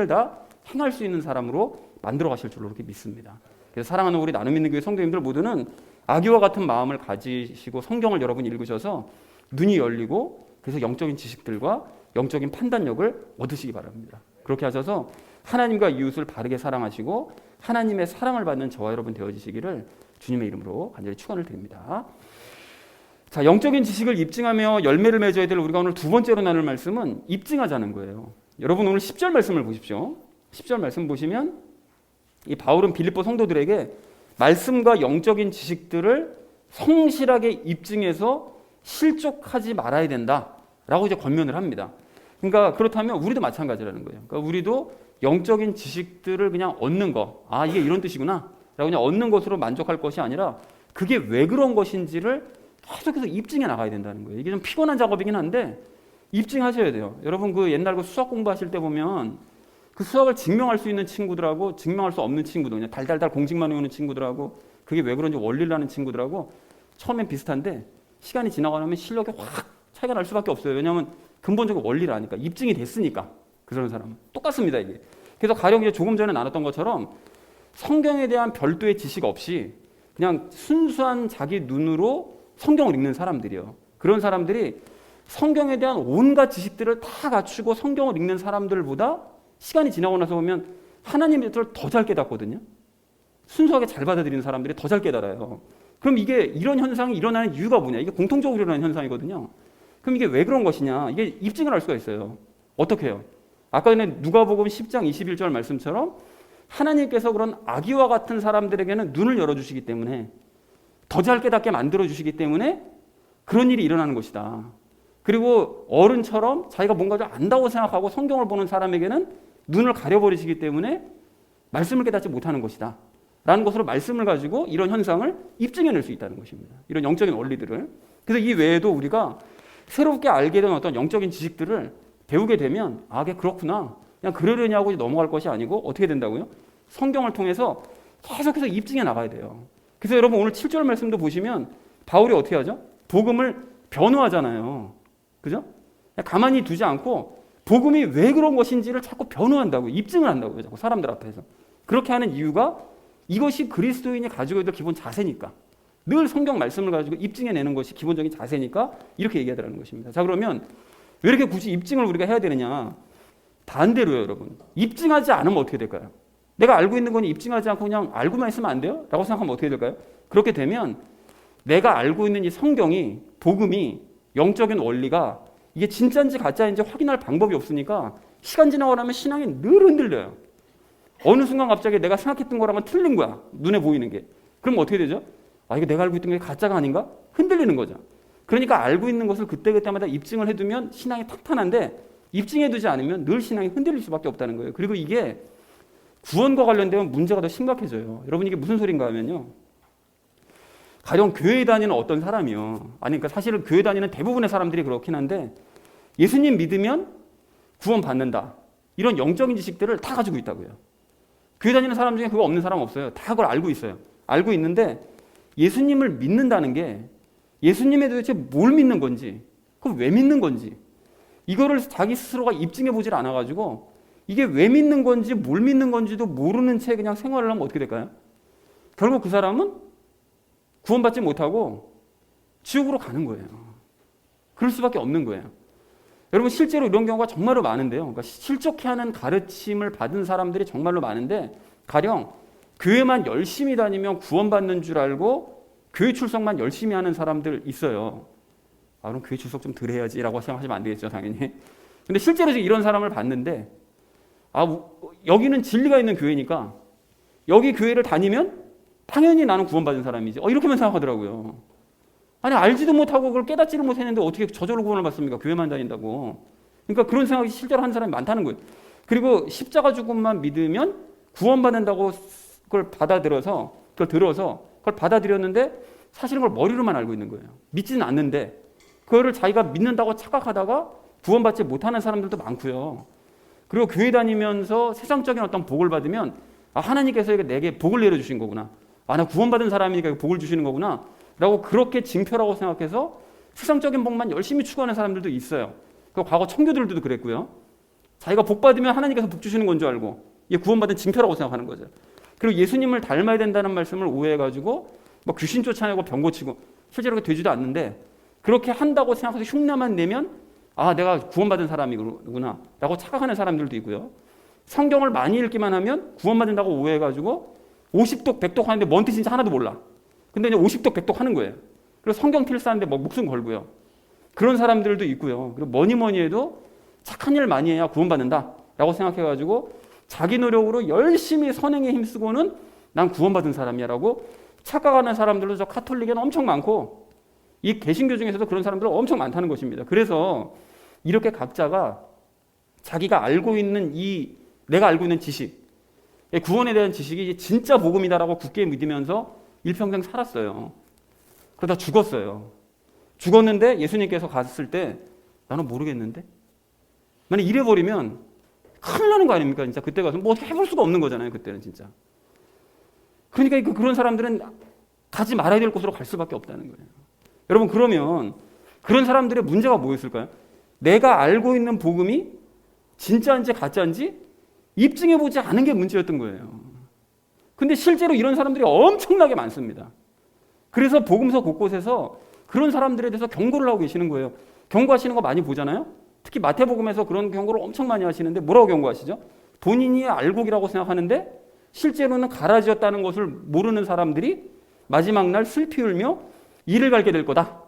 다 행할 수 있는 사람으로 만들어 가실 줄로 그렇게 믿습니다. 그래서 사랑하는 우리 나눔 있는 교회 성도님들 모두는 아기와 같은 마음을 가지시고 성경을 여러분 읽으셔서 눈이 열리고 그래서 영적인 지식들과 영적인 판단력을 얻으시기 바랍니다. 그렇게 하셔서 하나님과 이웃을 바르게 사랑하시고 하나님의 사랑을 받는 저와 여러분 되어지시기를 주님의 이름으로 간절히 축원을 드립니다. 자, 영적인 지식을 입증하며 열매를 맺어야 될 우리가 오늘 두 번째로 나눌 말씀은 입증하자는 거예요. 여러분 오늘 10절 말씀을 보십시오. 10절 말씀 보시면 이 바울은 빌립보 성도들에게 말씀과 영적인 지식들을 성실하게 입증해서 실족하지 말아야 된다라고 이제 권면을 합니다. 그러니까 그렇다면 우리도 마찬가지라는 거예요. 그러니까 우리도 영적인 지식들을 그냥 얻는 거, 아 이게 이런 뜻이구나 라고 그냥 얻는 것으로 만족할 것이 아니라 그게 왜 그런 것인지를 계속해서 입증해 나가야 된다는 거예요. 이게 좀 피곤한 작업이긴 한데 입증하셔야 돼요. 여러분 그 옛날 그 수학 공부하실 때 보면 그 수학을 증명할 수 있는 친구들하고 증명할 수 없는 친구들, 그냥 달달달 공식만 외우는 친구들하고 그게 왜 그런지 원리를 아는 친구들하고 처음엔 비슷한데 시간이 지나고 나면 실력이 확 차이가 날 수밖에 없어요. 왜냐하면 근본적인 원리를 아니까, 입증이 됐으니까. 그런 사람은 똑같습니다 이게. 그래서 가령 이제 조금 전에 나눴던 것처럼 성경에 대한 별도의 지식 없이 그냥 순수한 자기 눈으로 성경을 읽는 사람들이요. 그런 사람들이 성경에 대한 온갖 지식들을 다 갖추고 성경을 읽는 사람들보다 시간이 지나고 나서 보면 하나님의 뜻을 더 잘 깨닫거든요. 순수하게 잘 받아들이는 사람들이 더 잘 깨달아요. 그럼 이게 이런 현상이 일어나는 이유가 뭐냐? 이게 공통적으로 일어나는 현상이거든요. 그럼 이게 왜 그런 것이냐? 이게 입증을 할 수가 있어요. 어떻게 해요? 아까 전에 누가복음 10장 21절 말씀처럼 하나님께서 그런 아기와 같은 사람들에게는 눈을 열어주시기 때문에 더 잘 깨닫게 만들어주시기 때문에 그런 일이 일어나는 것이다. 그리고 어른처럼 자기가 뭔가 좀 안다고 생각하고 성경을 보는 사람에게는 눈을 가려버리시기 때문에 말씀을 깨닫지 못하는 것이다 라는 것으로 말씀을 가지고 이런 현상을 입증해낼 수 있다는 것입니다. 이런 영적인 원리들을. 그래서 이 외에도 우리가 새롭게 알게 된 어떤 영적인 지식들을 배우게 되면 아, 그게 그렇구나. 그냥 그러려니 하고 넘어갈 것이 아니고 어떻게 된다고요? 성경을 통해서 계속해서 입증해 나가야 돼요. 그래서 여러분 오늘 7절 말씀도 보시면 바울이 어떻게 하죠? 복음을 변호하잖아요. 그죠? 가만히 두지 않고 복음이 왜 그런 것인지를 자꾸 변호한다고요. 입증을 한다고요. 자꾸 사람들 앞에서. 그렇게 하는 이유가 이것이 그리스도인이 가지고 있는 기본 자세니까. 늘 성경 말씀을 가지고 입증해내는 것이 기본적인 자세니까 이렇게 얘기하더라는 것입니다. 자, 그러면 왜 이렇게 굳이 입증을 우리가 해야 되느냐? 반대로요, 여러분. 입증하지 않으면 어떻게 될까요? 내가 알고 있는 건 입증하지 않고 그냥 알고만 있으면 안 돼요? 라고 생각하면 어떻게 될까요? 그렇게 되면 내가 알고 있는 이 성경이, 복음이, 영적인 원리가 이게 진짜인지 가짜인지 확인할 방법이 없으니까 시간 지나고 나면 신앙이 늘 흔들려요. 어느 순간 갑자기 내가 생각했던 거랑은 틀린 거야. 눈에 보이는 게. 그럼 어떻게 되죠? 아, 이거 내가 알고 있던 게 가짜가 아닌가? 흔들리는 거죠. 그러니까 알고 있는 것을 그때그때마다 입증을 해두면 신앙이 탄탄한데 입증해두지 않으면 늘 신앙이 흔들릴 수밖에 없다는 거예요. 그리고 이게 구원과 관련되면 문제가 더 심각해져요. 여러분 이게 무슨 소린가 하면요. 가령 교회에 다니는 어떤 사람이요. 아니, 그러니까 사실은 교회 다니는 대부분의 사람들이 그렇긴 한데 예수님 믿으면 구원 받는다. 이런 영적인 지식들을 다 가지고 있다고요. 교회 다니는 사람 중에 그거 없는 사람 없어요. 다 그걸 알고 있어요. 알고 있는데 예수님을 믿는다는 게 예수님에 도대체 뭘 믿는 건지, 그걸 왜 믿는 건지 이거를 자기 스스로가 입증해 보질 않아가지고 이게 왜 믿는 건지 뭘 믿는 건지도 모르는 채 그냥 생활을 하면 어떻게 될까요? 결국 그 사람은 구원받지 못하고 지옥으로 가는 거예요. 그럴 수밖에 없는 거예요. 여러분 실제로 이런 경우가 정말로 많은데요. 그러니까 실족해 하는 가르침을 받은 사람들이 정말로 많은데 가령 교회만 열심히 다니면 구원받는 줄 알고 교회 출석만 열심히 하는 사람들 있어요. 아, 그럼 교회 출석 좀 덜 해야지라고 생각하시면 안 되겠죠, 당연히. 근데 실제로 이런 사람을 봤는데 아, 여기는 진리가 있는 교회니까 여기 교회를 다니면 당연히 나는 구원받은 사람이지. 이렇게만 생각하더라고요. 아니, 알지도 못하고 그걸 깨닫지를 못했는데 어떻게 저절로 구원을 받습니까? 교회만 다닌다고. 그러니까 그런 생각이 실제로 한 사람이 많다는 거예요. 그리고 십자가 죽음만 믿으면 구원받는다고 그걸 받아들여서 그걸 받아들였는데 사실은 그걸 머리로만 알고 있는 거예요. 믿지는 않는데 그거를 자기가 믿는다고 착각하다가 구원받지 못하는 사람들도 많고요. 그리고 교회 다니면서 세상적인 어떤 복을 받으면 아, 하나님께서 내게 복을 내려주신 거구나. 아, 나 구원받은 사람이니까 복을 주시는 거구나 라고 그렇게 징표라고 생각해서 세상적인 복만 열심히 추구하는 사람들도 있어요. 그 과거 청교도들도 그랬고요. 자기가 복 받으면 하나님께서 복 주시는 건 줄 알고 이게 구원받은 징표라고 생각하는 거죠. 그리고 예수님을 닮아야 된다는 말씀을 오해해가지고 뭐 귀신 쫓아내고 병 고치고 실제로 그게 되지도 않는데 그렇게 한다고 생각해서 흉내만 내면 아, 내가 구원받은 사람이구나 라고 착각하는 사람들도 있고요. 성경을 많이 읽기만 하면 구원받는다고 오해해가지고 50독 100독 하는데 뭔 뜻인지 하나도 몰라. 근데 이제 50독 100독 하는 거예요. 그리고 성경 필사하는데 뭐 목숨 걸고요. 그런 사람들도 있고요. 그리고 뭐니 해도 착한 일 많이 해야 구원받는다 라고 생각해가지고 자기 노력으로 열심히 선행에 힘쓰고는 난 구원받은 사람이야 라고 착각하는 사람들도 저 카톨릭에는 엄청 많고 이 개신교 중에서도 그런 사람들은 엄청 많다는 것입니다. 그래서 이렇게 각자가 자기가 알고 있는 내가 알고 있는 지식, 구원에 대한 지식이 진짜 복음이다라고 굳게 믿으면서 일평생 살았어요. 그러다 죽었어요. 죽었는데 예수님께서 갔을 때 나는 모르겠는데? 만약 이래버리면 큰일 나는 거 아닙니까? 진짜 그때 가서 뭐 어떻게 해볼 수가 없는 거잖아요. 그때는 진짜. 그러니까 그런 사람들은 가지 말아야 될 곳으로 갈 수밖에 없다는 거예요. 여러분, 그러면 그런 사람들의 문제가 뭐였을까요? 내가 알고 있는 복음이 진짜인지 가짜인지 입증해보지 않은 게 문제였던 거예요. 근데 실제로 이런 사람들이 엄청나게 많습니다. 그래서 복음서 곳곳에서 그런 사람들에 대해서 경고를 하고 계시는 거예요. 경고하시는 거 많이 보잖아요. 특히 마태복음에서 그런 경고를 엄청 많이 하시는데 뭐라고 경고하시죠? 본인이 알곡이라고 생각하는데 실제로는 가라지였다는 것을 모르는 사람들이 마지막 날 슬피 울며 이를 갈게 될 거다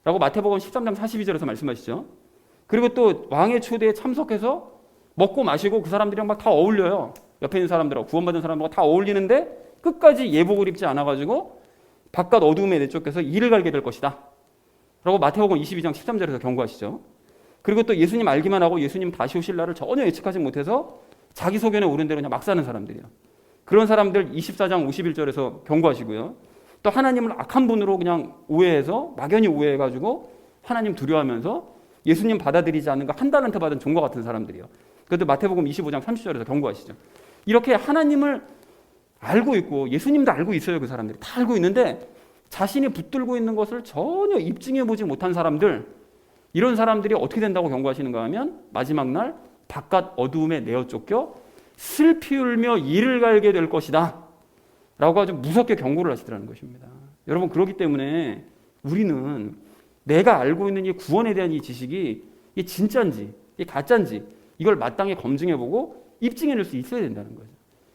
라고 마태복음 13장 42절에서 말씀하시죠. 그리고 또 왕의 초대에 참석해서 먹고 마시고 그 사람들이랑 막 다 어울려요. 옆에 있는 사람들하고 구원받은 사람들하고 다 어울리는데 끝까지 예복을 입지 않아가지고 바깥 어두움에 내쫓겨서 이를 갈게 될 것이다 라고 마태복음 22장 13절에서 경고하시죠. 그리고 또 예수님 알기만 하고 예수님 다시 오실 날을 전혀 예측하지 못해서 자기 소견에 오른 대로 그냥 막 사는 사람들이에요. 그런 사람들 24장 51절에서 경고하시고요. 또 하나님을 악한 분으로 그냥 오해해서 막연히 오해해가지고 하나님 두려워하면서 예수님 받아들이지 않는 거 한 달란트 받은 종과 같은 사람들이에요. 그것도 마태복음 25장 30절에서 경고하시죠. 이렇게 하나님을 알고 있고 예수님도 알고 있어요. 그 사람들이 다 알고 있는데 자신이 붙들고 있는 것을 전혀 입증해보지 못한 사람들, 이런 사람들이 어떻게 된다고 경고하시는가 하면 마지막 날 바깥 어두움에 내어 쫓겨 슬피 울며 이를 갈게 될 것이다 라고 아주 무섭게 경고를 하시더라는 것입니다. 여러분, 그렇기 때문에 우리는 내가 알고 있는 이 구원에 대한 이 지식이 이게 진짜인지 이게 가짜인지 이걸 마땅히 검증해보고 입증해낼 수 있어야 된다는 거죠.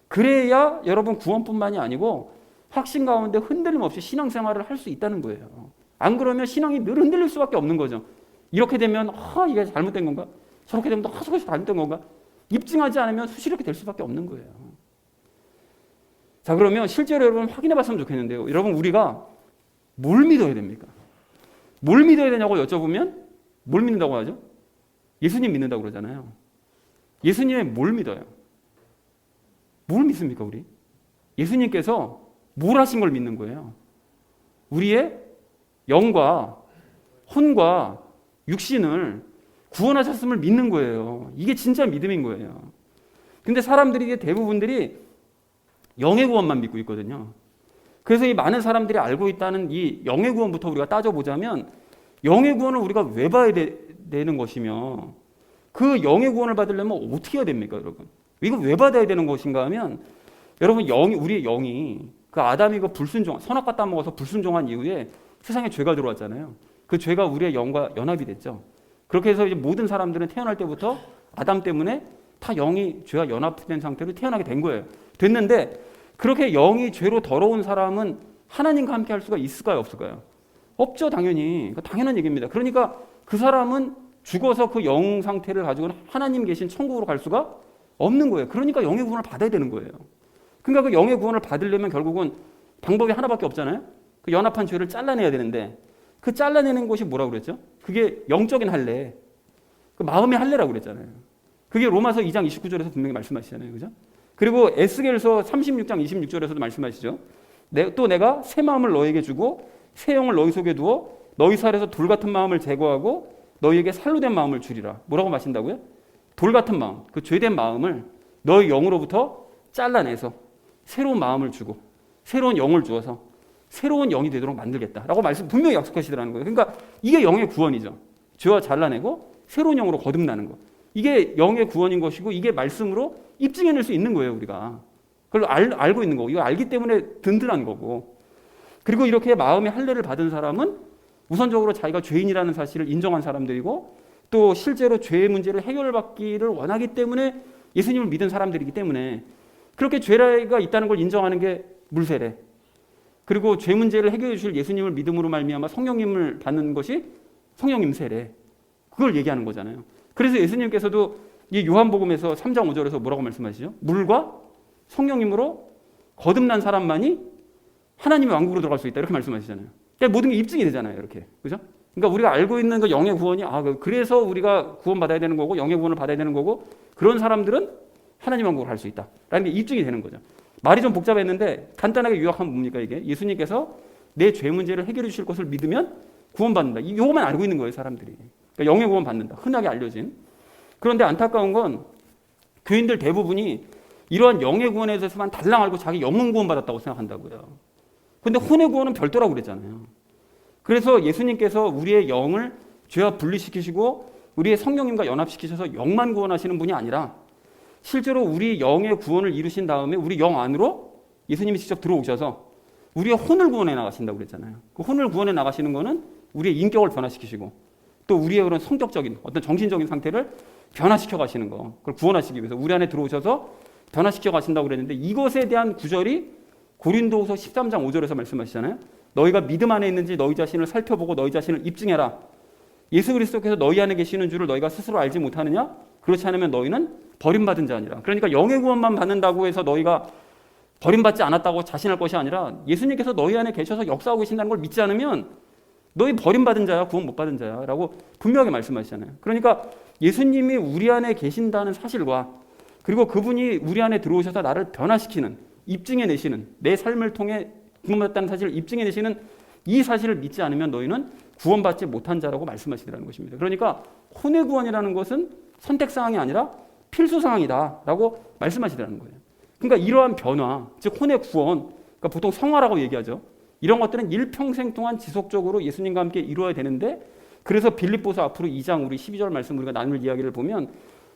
그래야 여러분 구원뿐만이 아니고 확신 가운데 흔들림 없이 신앙생활을 할 수 있다는 거예요. 안 그러면 신앙이 늘 흔들릴 수밖에 없는 거죠. 이렇게 되면 이게 잘못된 건가? 저렇게 되면 저것이 잘못된 건가? 입증하지 않으면 수시롭게 될 수밖에 없는 거예요. 자, 그러면 실제로 여러분 확인해 봤으면 좋겠는데요. 여러분, 우리가 뭘 믿어야 됩니까? 뭘 믿어야 되냐고 여쭤보면 뭘 믿는다고 하죠? 예수님 믿는다고 그러잖아요. 예수님의 뭘 믿어요? 뭘 믿습니까, 우리? 예수님께서 뭘 하신 걸 믿는 거예요? 우리의 영과 혼과 육신을 구원하셨음을 믿는 거예요. 이게 진짜 믿음인 거예요. 근데 사람들이 대부분들이 영의 구원만 믿고 있거든요. 그래서 이 많은 사람들이 알고 있다는 이 영의 구원부터 우리가 따져보자면 영의 구원을 우리가 왜 봐야 되는 것이며 그 영의 구원을 받으려면 어떻게 해야 됩니까, 여러분? 이거 왜 받아야 되는 것인가 하면 여러분, 우리의 영이 그 아담이 그 선악과 따먹어서 불순종한 이후에 세상에 죄가 들어왔잖아요. 그 죄가 우리의 영과 연합이 됐죠. 그렇게 해서 이제 모든 사람들은 태어날 때부터 아담 때문에 다 영이 죄와 연합된 상태로 태어나게 된 거예요. 됐는데 그렇게 영이 죄로 더러운 사람은 하나님과 함께 할 수가 있을까요, 없을까요? 없죠, 당연히. 당연한 얘기입니다. 그러니까 그 사람은 죽어서 그 영 상태를 가지고는 하나님 계신 천국으로 갈 수가 없는 거예요. 그러니까 영의 구원을 받아야 되는 거예요. 그러니까 그 영의 구원을 받으려면 결국은 방법이 하나밖에 없잖아요. 그 연합한 죄를 잘라내야 되는데 그 잘라내는 것이 뭐라고 그랬죠? 그게 영적인 할례, 그 마음의 할례라고 그랬잖아요. 그게 로마서 2장 29절에서 분명히 말씀하시잖아요. 그죠? 그리고 에스겔서 36장 26절에서도 말씀하시죠. 또 내가 새 마음을 너에게 주고 새 영을 너희 속에 두어 너희 살에서 돌 같은 마음을 제거하고 너희에게 살로 된 마음을 주리라. 뭐라고 마신다고요? 돌 같은 마음, 그 죄된 마음을 너희 영으로부터 잘라내서 새로운 마음을 주고 새로운 영을 주어서 새로운 영이 되도록 만들겠다라고 분명히 약속하시더라는 거예요. 그러니까 이게 영의 구원이죠. 죄와 잘라내고 새로운 영으로 거듭나는 거. 이게 영의 구원인 것이고 이게 말씀으로 입증해낼 수 있는 거예요, 우리가. 그걸 알고 있는 거고 이거 알기 때문에 든든한 거고. 그리고 이렇게 마음의 할례를 받은 사람은 우선적으로 자기가 죄인이라는 사실을 인정한 사람들이고 또 실제로 죄의 문제를 해결받기를 원하기 때문에 예수님을 믿은 사람들이기 때문에 그렇게 죄가 있다는 걸 인정하는 게 물세례. 그리고 죄 문제를 해결해 주실 예수님을 믿음으로 말미암아 성령님을 받는 것이 성령님 세례. 그걸 얘기하는 거잖아요. 그래서 예수님께서도 이 요한복음에서 3장 5절에서 뭐라고 말씀하시죠? 물과 성령님으로 거듭난 사람만이 하나님의 왕국으로 들어갈 수 있다. 이렇게 말씀하시잖아요. 그러니까 모든 게 입증이 되잖아요. 이렇게. 그죠? 그러니까 우리가 알고 있는 그 영의 구원이 그래서 우리가 구원받아야 되는 거고 영의 구원을 받아야 되는 거고 그런 사람들은 하나님 왕국을 갈 수 있다라는 게 입증이 되는 거죠. 말이 좀 복잡했는데 간단하게 요약하면 뭡니까 이게? 예수님께서 내 죄 문제를 해결해 주실 것을 믿으면 구원받는다. 이거만 알고 있는 거예요 사람들이. 그러니까 영의 구원 받는다. 흔하게 알려진. 그런데 안타까운 건 교인들 대부분이 이러한 영의 구원에 대해서만 달랑 알고 자기 영혼 구원 받았다고 생각한다고요. 근데 혼의 구원은 별도라고 그랬잖아요. 그래서 예수님께서 우리의 영을 죄와 분리시키시고 우리의 성령님과 연합시키셔서 영만 구원하시는 분이 아니라 실제로 우리 영의 구원을 이루신 다음에 우리 영 안으로 예수님이 직접 들어오셔서 우리의 혼을 구원해 나가신다고 그랬잖아요. 그 혼을 구원해 나가시는 거는 우리의 인격을 변화시키시고 또 우리의 그런 성격적인 어떤 정신적인 상태를 변화시켜 가시는 거. 그걸 구원하시기 위해서 우리 안에 들어오셔서 변화시켜 가신다고 그랬는데 이것에 대한 구절이 고린도후서 13장 5절에서 말씀하시잖아요. 너희가 믿음 안에 있는지 너희 자신을 살펴보고 너희 자신을 입증해라. 예수 그리스도께서 너희 안에 계시는 줄을 너희가 스스로 알지 못하느냐? 그렇지 않으면 너희는 버림받은 자니라. 그러니까 영의 구원만 받는다고 해서 너희가 버림받지 않았다고 자신할 것이 아니라 예수님께서 너희 안에 계셔서 역사하고 계신다는 걸 믿지 않으면 너희 버림받은 자야, 구원 못 받은 자야 라고 분명하게 말씀하시잖아요. 그러니까 예수님이 우리 안에 계신다는 사실과 그리고 그분이 우리 안에 들어오셔서 나를 변화시키는, 입증해 내시는, 내 삶을 통해 구원받았다는 사실을 입증해 내시는 이 사실을 믿지 않으면 너희는 구원받지 못한 자라고 말씀하시더라는 것입니다. 그러니까 혼의 구원이라는 것은 선택사항이 아니라 필수사항이다라고 말씀하시더라는 거예요. 그러니까 이러한 변화, 즉 혼의 구원, 그러니까 보통 성화라고 얘기하죠. 이런 것들은 일평생 동안 지속적으로 예수님과 함께 이루어야 되는데 그래서 빌립보서 앞으로 2장 우리 12절 말씀 우리가 나눌 이야기를 보면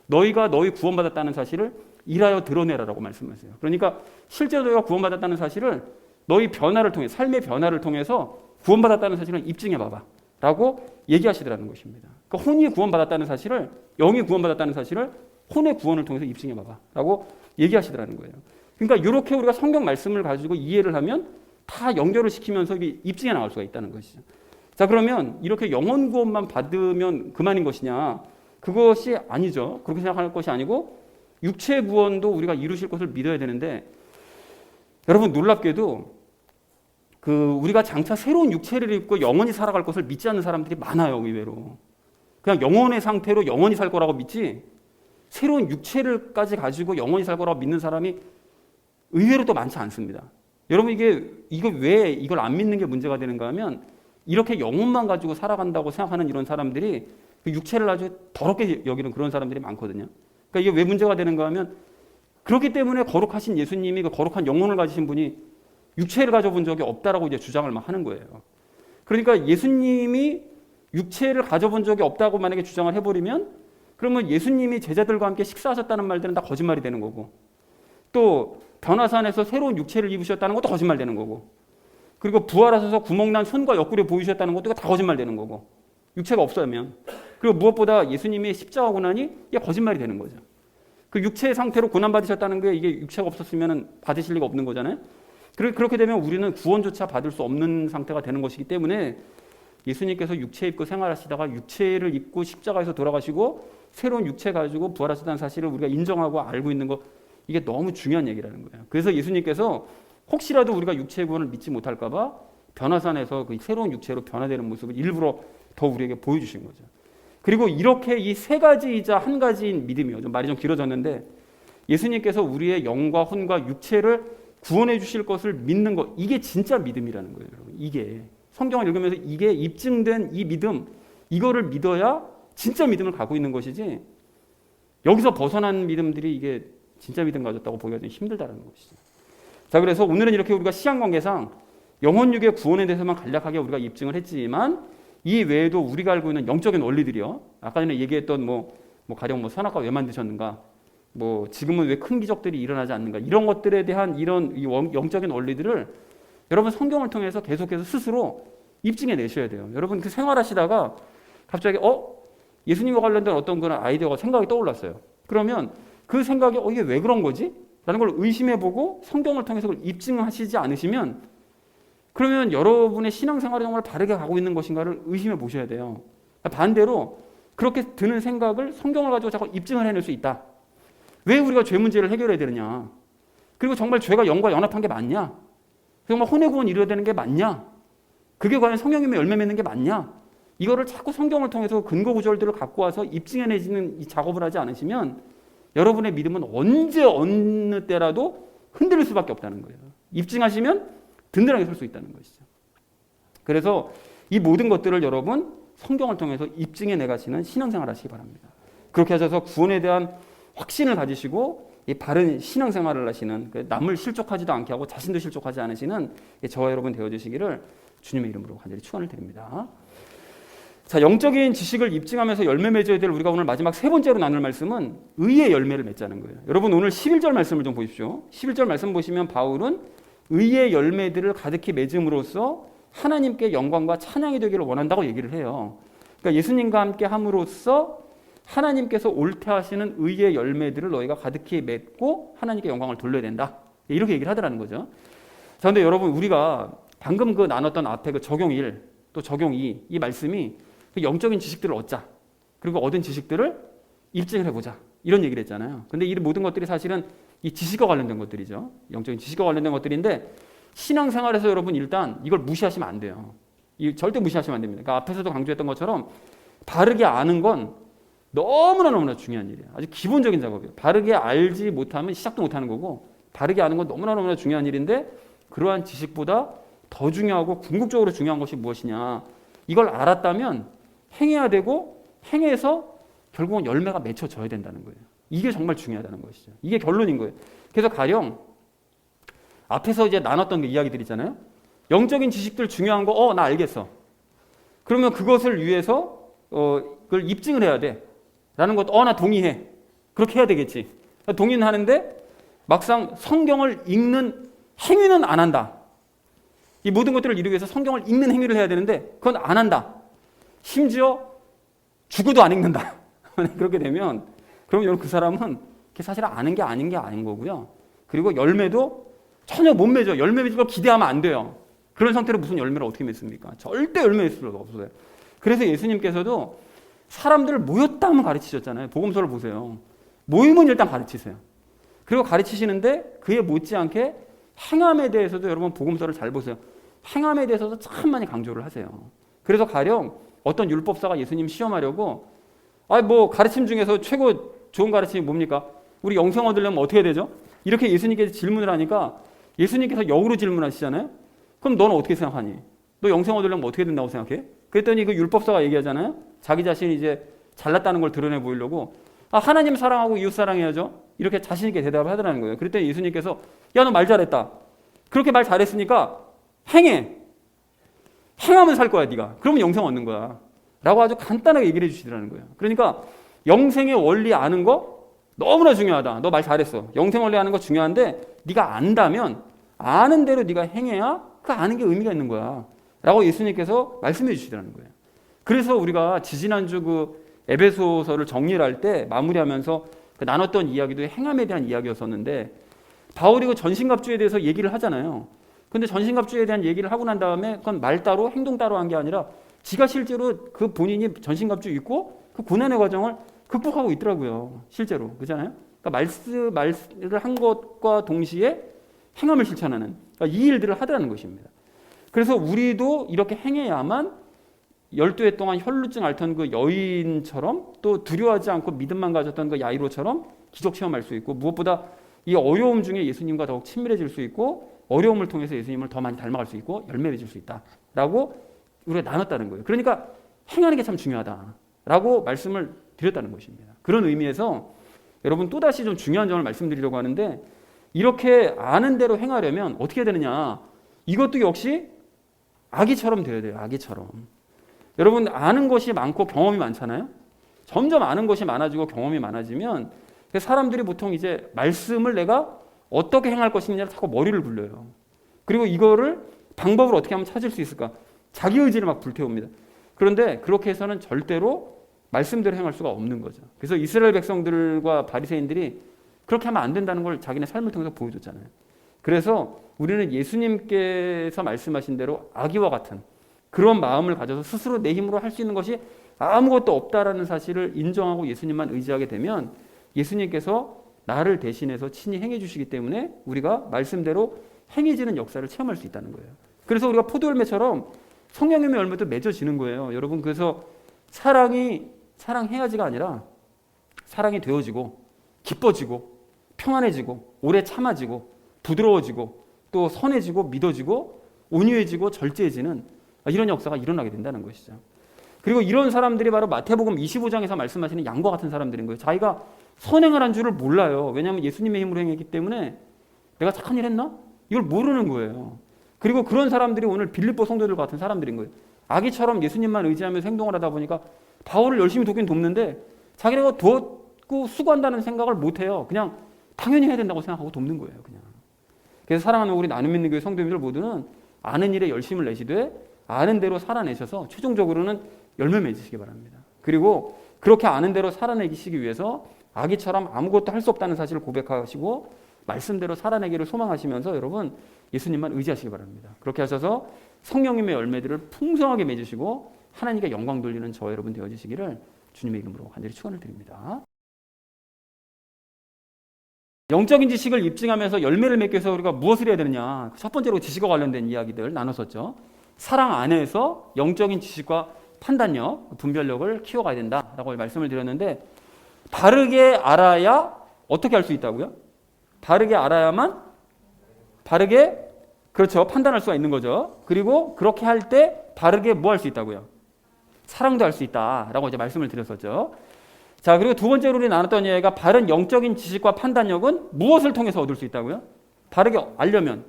너희가 너희 구원받았다는 사실을 일하여 드러내라라고 말씀하세요. 그러니까 실제로 너희가 구원받았다는 사실을 너희 변화를 통해 삶의 변화를 통해서 구원받았다는 사실을 입증해 봐봐 라고 얘기하시더라는 것입니다. 그러니까 혼이 구원받았다는 사실을 영이 구원받았다는 사실을 혼의 구원을 통해서 입증해 봐봐 라고 얘기하시더라는 거예요. 그러니까 이렇게 우리가 성경 말씀을 가지고 이해를 하면 다 연결을 시키면서 입증해 나갈 수가 있다는 것이죠. 자, 그러면 이렇게 영혼 구원만 받으면 그만인 것이냐? 그것이 아니죠. 그렇게 생각할 것이 아니고 육체 구원도 우리가 이루실 것을 믿어야 되는데 여러분 놀랍게도 우리가 장차 새로운 육체를 입고 영원히 살아갈 것을 믿지 않는 사람들이 많아요. 의외로. 그냥 영혼의 상태로 영원히 살 거라고 믿지 새로운 육체를까지 가지고 영원히 살 거라고 믿는 사람이 의외로 또 많지 않습니다. 여러분 이거 왜 이걸 안 믿는 게 문제가 되는가 하면 이렇게 영혼만 가지고 살아간다고 생각하는 이런 사람들이 그 육체를 아주 더럽게 여기는 그런 사람들이 많거든요. 그러니까 이게 왜 문제가 되는가 하면 그렇기 때문에 거룩하신 예수님이 그 거룩한 영혼을 가지신 분이 육체를 가져본 적이 없다라고 이제 주장을 막 하는 거예요. 그러니까 예수님이 육체를 가져본 적이 없다고 만약에 주장을 해버리면 그러면 예수님이 제자들과 함께 식사하셨다는 말들은 다 거짓말이 되는 거고 또 변화산에서 새로운 육체를 입으셨다는 것도 거짓말 되는 거고 그리고 부활하셔서 구멍난 손과 옆구리 보이셨다는 것도 다 거짓말 되는 거고 육체가 없으면 그리고 무엇보다 예수님이 십자가 고난이 이게 거짓말이 되는 거죠. 그 육체의 상태로 고난받으셨다는 게 이게 육체가 없었으면 받으실 리가 없는 거잖아요. 그렇게 되면 우리는 구원조차 받을 수 없는 상태가 되는 것이기 때문에 예수님께서 육체 입고 생활하시다가 육체를 입고 십자가에서 돌아가시고 새로운 육체 가지고 부활하셨다는 사실을 우리가 인정하고 알고 있는 거 이게 너무 중요한 얘기라는 거예요. 그래서 예수님께서 혹시라도 우리가 육체의 구원을 믿지 못할까 봐 변화산에서 그 새로운 육체로 변화되는 모습을 일부러 더 우리에게 보여주신 거죠. 그리고 이렇게 이 세 가지이자 한 가지인 믿음이요. 좀 말이 좀 길어졌는데 예수님께서 우리의 영과 혼과 육체를 구원해 주실 것을 믿는 것 이게 진짜 믿음이라는 거예요. 여러분. 이게 성경을 읽으면서 이게 입증된 이 믿음 이거를 믿어야 진짜 믿음을 갖고 있는 것이지 여기서 벗어난 믿음들이 이게 진짜 믿음 가졌다고 보기가 좀 힘들다는 것이죠. 자, 그래서 오늘은 이렇게 우리가 시간 관계상 영혼육의 구원에 대해서만 간략하게 우리가 입증을 했지만 이 외에도 우리가 알고 있는 영적인 원리들이요. 아까 전에 얘기했던 가령 선악과 왜 만드셨는가, 지금은 왜 큰 기적들이 일어나지 않는가 이런 것들에 대한 이런 이 영적인 원리들을 여러분 성경을 통해서 계속해서 스스로 입증해 내셔야 돼요. 여러분 그 생활하시다가 갑자기 예수님과 관련된 어떤 그런 아이디어가 생각이 떠올랐어요. 그러면 그 생각이 이게 왜 그런 거지? 라는 걸 의심해보고 성경을 통해서 그걸 입증하시지 않으시면 그러면 여러분의 신앙생활이 정말 바르게 가고 있는 것인가를 의심해 보셔야 돼요. 반대로 그렇게 드는 생각을 성경을 가지고 자꾸 입증을 해낼 수 있다. 왜 우리가 죄 문제를 해결해야 되느냐? 그리고 정말 죄가 영과 연합한 게 맞냐? 정말 혼의 구원 이루어야 되는 게 맞냐? 그게 과연 성령님의 열매 맺는 게 맞냐? 이거를 자꾸 성경을 통해서 근거 구절들을 갖고 와서 입증해내지는 이 작업을 하지 않으시면 여러분의 믿음은 언제 어느 때라도 흔들릴 수밖에 없다는 거예요. 입증하시면 든든하게 설 수 있다는 것이죠. 그래서 이 모든 것들을 여러분 성경을 통해서 입증해 내가시는 신앙생활 하시기 바랍니다. 그렇게 하셔서 구원에 대한 확신을 가지시고 이 바른 신앙생활을 하시는, 남을 실족하지도 않게 하고 자신도 실족하지 않으시는 저와 여러분 되어주시기를 주님의 이름으로 간절히 축원을 드립니다. 자, 영적인 지식을 입증하면서 열매 맺어야 될 우리가 오늘 마지막 세 번째로 나눌 말씀은 의의 열매를 맺자는 거예요. 여러분 오늘 11절 말씀을 좀 보십시오. 11절 말씀 보시면 바울은 의의 열매들을 가득히 맺음으로써 하나님께 영광과 찬양이 되기를 원한다고 얘기를 해요. 그러니까 예수님과 함께 함으로써 하나님께서 옳게 하시는 의의 열매들을 너희가 가득히 맺고 하나님께 영광을 돌려야 된다. 이렇게 얘기를 하더라는 거죠. 자, 근데 여러분 우리가 방금 그 나눴던 앞에 그 적용 1, 또 적용 2, 이 말씀이 그 영적인 지식들을 얻자. 그리고 얻은 지식들을 입증을 해보자. 이런 얘기를 했잖아요. 근데 이 모든 것들이 사실은 이 지식과 관련된 것들이죠. 영적인 지식과 관련된 것들인데 신앙생활에서 여러분 일단 이걸 무시하시면 안 돼요. 절대 무시하시면 안 됩니다. 그러니까 앞에서도 강조했던 것처럼 바르게 아는 건 너무나 중요한 일이에요. 아주 기본적인 작업이에요. 바르게 알지 못하면 시작도 못하는 거고 바르게 아는 건 너무나 중요한 일인데 그러한 지식보다 더 중요하고 궁극적으로 중요한 것이 무엇이냐. 이걸 알았다면 행해야 되고 행해서 결국은 열매가 맺혀져야 된다는 거예요. 이게 정말 중요하다는 것이죠. 이게 결론인 거예요. 그래서 가령 앞에서 이제 나눴던 그 이야기들 있잖아요. 영적인 지식들 중요한 거, 나 알겠어. 그러면 그것을 위해서 그걸 입증을 해야 돼. 라는 것도 나 동의해. 그렇게 해야 되겠지. 동의는 하는데 막상 성경을 읽는 행위는 안 한다. 이 모든 것들을 이루기 위해서 성경을 읽는 행위를 해야 되는데 그건 안 한다. 심지어 죽어도 안 읽는다. 그렇게 되면 그럼 여러분 그 사람은 사실 아는 게 아닌 거고요. 그리고 열매도 전혀 못 맺어. 열매 맺을 걸 기대하면 안 돼요. 그런 상태로 무슨 열매를 어떻게 맺습니까? 절대 열매 맺을 수가 없어요. 그래서 예수님께서도 사람들을 모였다 하면 가르치셨잖아요. 복음서를 보세요. 모이면 일단 가르치세요. 그리고 가르치시는데 그에 못지않게 행함에 대해서도 여러분 복음서를 잘 보세요. 행함에 대해서도 참 많이 강조를 하세요. 그래서 가령 어떤 율법사가 예수님 시험하려고 가르침 중에서 최고 좋은 가르침이 뭡니까? 우리 영생 얻으려면 어떻게 되죠? 이렇게 예수님께서 질문을 하니까 예수님께서 역으로 질문하시잖아요. 그럼 너는 어떻게 생각하니? 너 영생 얻으려면 어떻게 된다고 생각해? 그랬더니 그 율법사가 얘기하잖아요. 자기 자신이 이제 잘났다는 걸 드러내 보이려고 하나님 사랑하고 이웃 사랑해야죠. 이렇게 자신 있게 대답을 하더라는 거예요. 그랬더니 예수님께서 야, 너 말 잘했다. 그렇게 말 잘했으니까 행해. 행하면 살 거야, 네가. 그러면 영생 얻는 거야. 라고 아주 간단하게 얘기를 해주시더라는 거예요. 그러니까 영생의 원리 아는 거 너무나 중요하다. 너 말 잘했어. 영생 원리 아는 거 중요한데 네가 안다면 아는 대로 네가 행해야 그 아는 게 의미가 있는 거야. 라고 예수님께서 말씀해 주시더라는 거예요. 그래서 우리가 지지난주 그 에베소서를 정리를 할 때 마무리하면서 그 나눴던 이야기도 행함에 대한 이야기였었는데 바울이 그 전신갑주에 대해서 얘기를 하잖아요. 근데 전신갑주에 대한 얘기를 하고 난 다음에 그건 말 따로 행동 따로 한 게 아니라 지가 실제로 그 본인이 전신갑주 입고 그 고난의 과정을 극복하고 있더라고요. 실제로. 그렇잖아요? 그러니까 말을 한 것과 동시에 행함을 실천하는 이 일들을 하더라는 것입니다. 그래서 우리도 이렇게 행해야만 12해 동안 혈루증 앓던 그 여인처럼 또 두려워하지 않고 믿음만 가졌던 그 야이로처럼 기적 체험할 수 있고 무엇보다 이 어려움 중에 예수님과 더욱 친밀해질 수 있고 어려움을 통해서 예수님을 더 많이 닮아갈 수 있고 열매 맺을 수 있다라고 우리가 나눴다는 거예요. 그러니까 행하는 게 참 중요하다라고 말씀을 드렸다는 것입니다. 그런 의미에서 여러분 또다시 좀 중요한 점을 말씀드리려고 하는데 이렇게 아는 대로 행하려면 어떻게 되느냐. 이것도 역시 아기처럼 되어야 돼요. 아기처럼. 여러분 아는 것이 많고 경험이 많잖아요. 점점 아는 것이 많아지고 경험이 많아지면 사람들이 보통 이제 말씀을 내가 어떻게 행할 것이냐를 자꾸 머리를 굴려요. 그리고 이거를 방법을 어떻게 하면 찾을 수 있을까? 자기 의지를 막 불태웁니다. 그런데 그렇게 해서는 절대로 말씀대로 행할 수가 없는 거죠. 그래서 이스라엘 백성들과 바리새인들이 그렇게 하면 안 된다는 걸 자기네 삶을 통해서 보여줬잖아요. 그래서 우리는 예수님께서 말씀하신 대로 아기와 같은 그런 마음을 가져서 스스로 내 힘으로 할 수 있는 것이 아무것도 없다라는 사실을 인정하고 예수님만 의지하게 되면 예수님께서 나를 대신해서 친히 행해 주시기 때문에 우리가 말씀대로 행해지는 역사를 체험할 수 있다는 거예요. 그래서 우리가 포도열매처럼 성령님의 열매도 맺어지는 거예요. 여러분, 그래서 사랑해야지가 아니라 사랑이 되어지고 기뻐지고 평안해지고 오래 참아지고 부드러워지고 또 선해지고 믿어지고 온유해지고 절제해지는 이런 역사가 일어나게 된다는 것이죠. 그리고 이런 사람들이 바로 마태복음 25장에서 말씀하시는 양과 같은 사람들인 거예요. 자기가 선행을 줄을 몰라요. 왜냐하면 예수님의 힘으로 행했기 때문에 내가 착한 일 했나? 이걸 모르는 거예요. 그리고 그런 사람들이 오늘 빌립보 성도들과 같은 사람들인 거예요. 아기처럼 예수님만 의지하면서 행동을 하다 보니까 바울을 열심히 돕긴 돕는데 자기네가 돕고 수고한다는 생각을 못해요. 그냥 당연히 해야 된다고 생각하고 돕는 거예요. 그냥. 그래서 사랑하는 우리 나눔 있는 교회 성도님들 모두는 아는 일에 열심을 내시되 아는 대로 살아내셔서 최종적으로는 열매 맺으시기 바랍니다. 그리고 그렇게 아는 대로 살아내시기 위해서 아기처럼 아무것도 할 수 없다는 사실을 고백하시고 말씀대로 살아내기를 소망하시면서 여러분 예수님만 의지하시기 바랍니다. 그렇게 하셔서 성령님의 열매들을 풍성하게 맺으시고 하나님께 영광 돌리는 저 여러분 되어주시기를 주님의 이름으로 간절히 축원을 드립니다. 영적인 지식을 입증하면서 열매를 맺기 위해서 우리가 무엇을 해야 되느냐. 첫 번째로 지식과 관련된 이야기들 나눴었죠. 사랑 안에서 영적인 지식과 판단력, 분별력을 키워가야 된다라고 말씀을 드렸는데 바르게 알아야 어떻게 할 수 있다고요? 바르게 알아야만 바르게 판단할 수가 있는 거죠. 그리고 그렇게 할 때 바르게 뭐 할 수 있다고요? 사랑도 할 수 있다라고 이제 말씀을 드렸었죠. 자, 그리고 두 번째로 우리 나눴던 이야기가 바른 영적인 지식과 판단력은 무엇을 통해서 얻을 수 있다고요? 바르게 알려면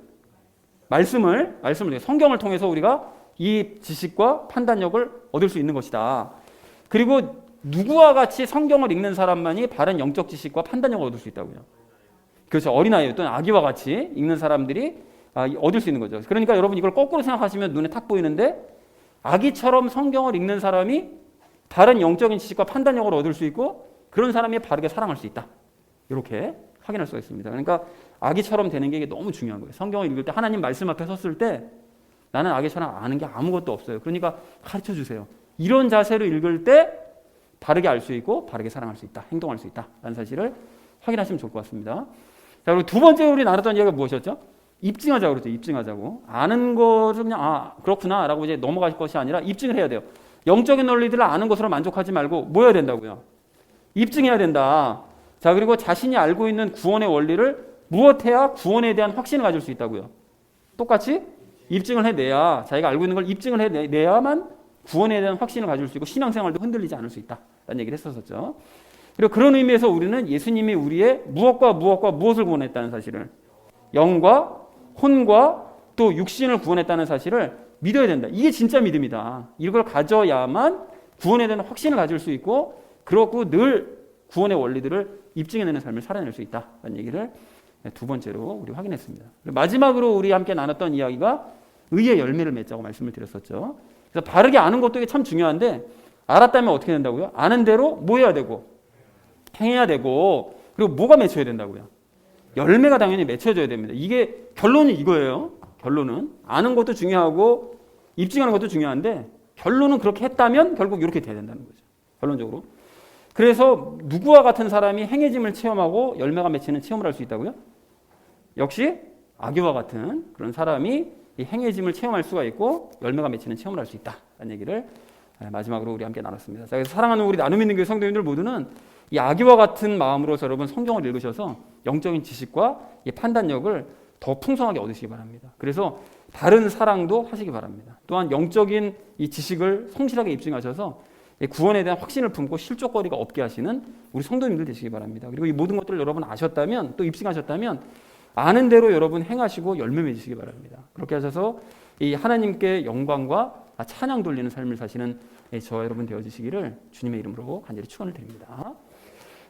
말씀을 성경을 통해서 우리가 이 지식과 판단력을 얻을 수 있는 것이다. 그리고 누구와 같이 성경을 읽는 사람만이 바른 영적 지식과 판단력을 얻을 수 있다고요. 그렇죠. 어린아이 또는 아기와 같이 읽는 사람들이 얻을 수 있는 거죠. 그러니까 여러분 이걸 거꾸로 생각하시면 눈에 탁 보이는데 아기처럼 성경을 읽는 사람이 바른 영적인 지식과 판단력을 얻을 수 있고 그런 사람이 바르게 사랑할 수 있다. 이렇게 확인할 수가 있습니다. 그러니까 아기처럼 되는 게 이게 너무 중요한 거예요. 성경을 읽을 때 하나님 말씀 앞에 섰을 때 나는 아기처럼 아는 게 아무것도 없어요. 그러니까 가르쳐 주세요. 이런 자세로 읽을 때 바르게 알 수 있고 바르게 사랑할 수 있다. 행동할 수 있다. 라는 사실을 확인하시면 좋을 것 같습니다. 자, 그리고 두 번째 우리 나눴던 이야기가 무엇이었죠? 입증하자고 그랬죠. 입증하자고. 아는 것을 그냥 그렇구나 라고 이제 넘어갈 것이 아니라 입증을 해야 돼요. 영적인 논리들을 아는 것으로 만족하지 말고 뭐 해야 된다고요? 입증해야 된다. 자, 그리고 자신이 알고 있는 구원의 원리를 무엇해야 구원에 대한 확신을 가질 수 있다고요? 똑같이 입증을 해내야 자기가 알고 있는 걸 입증을 해내야만 구원에 대한 확신을 가질 수 있고 신앙생활도 흔들리지 않을 수 있다라는 얘기를 했었죠. 그리고 그런 의미에서 우리는 예수님이 우리의 무엇과 무엇을 구원했다는 사실을 영과 혼과 또 육신을 구원했다는 사실을 믿어야 된다. 이게 진짜 믿음이다. 이걸 가져야만 구원에 대한 확신을 가질 수 있고 그렇고 늘 구원의 원리들을 입증해내는 삶을 살아낼 수 있다라는 얘기를 두 번째로 우리 확인했습니다. 마지막으로 우리 함께 나눴던 이야기가 의의 열매를 맺자고 말씀을 드렸었죠. 그래서 바르게 아는 것도 참 중요한데 알았다면 어떻게 된다고요? 아는 대로 뭐 해야 되고 행해야 되고 그리고 뭐가 맺혀야 된다고요? 열매가 당연히 맺혀져야 됩니다. 이게 결론이 이거예요. 결론은 아는 것도 중요하고 입증하는 것도 중요한데 결론은 그렇게 했다면 결국 이렇게 돼야 된다는 거죠. 결론적으로. 그래서 누구와 같은 사람이 행해짐을 체험하고 열매가 맺히는 체험을 할 수 있다고요? 역시 아기와 같은 그런 사람이 이 행해짐을 체험할 수가 있고 열매가 맺히는 체험을 할 수 있다라는 얘기를 마지막으로 우리 함께 나눴습니다. 자, 그래서 사랑하는 우리 나눔 있는 교회 성도님들 모두는 이 아기와 같은 마음으로 여러분 성경을 읽으셔서 영적인 지식과 이 판단력을 더 풍성하게 얻으시기 바랍니다. 그래서 바른 사랑도 하시기 바랍니다. 또한 영적인 이 지식을 성실하게 입증하셔서 구원에 대한 확신을 품고 실족거리가 없게 하시는 우리 성도님들 되시기 바랍니다. 그리고 이 모든 것들을 여러분 아셨다면 또 입증하셨다면 아는 대로 여러분 행하시고 열매 맺으시기 바랍니다. 그렇게 하셔서 이 하나님께 영광과 찬양 돌리는 삶을 사시는 저 여러분 되어주시기를 주님의 이름으로 간절히 축원을 드립니다.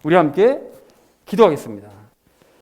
우리 함께 기도하겠습니다.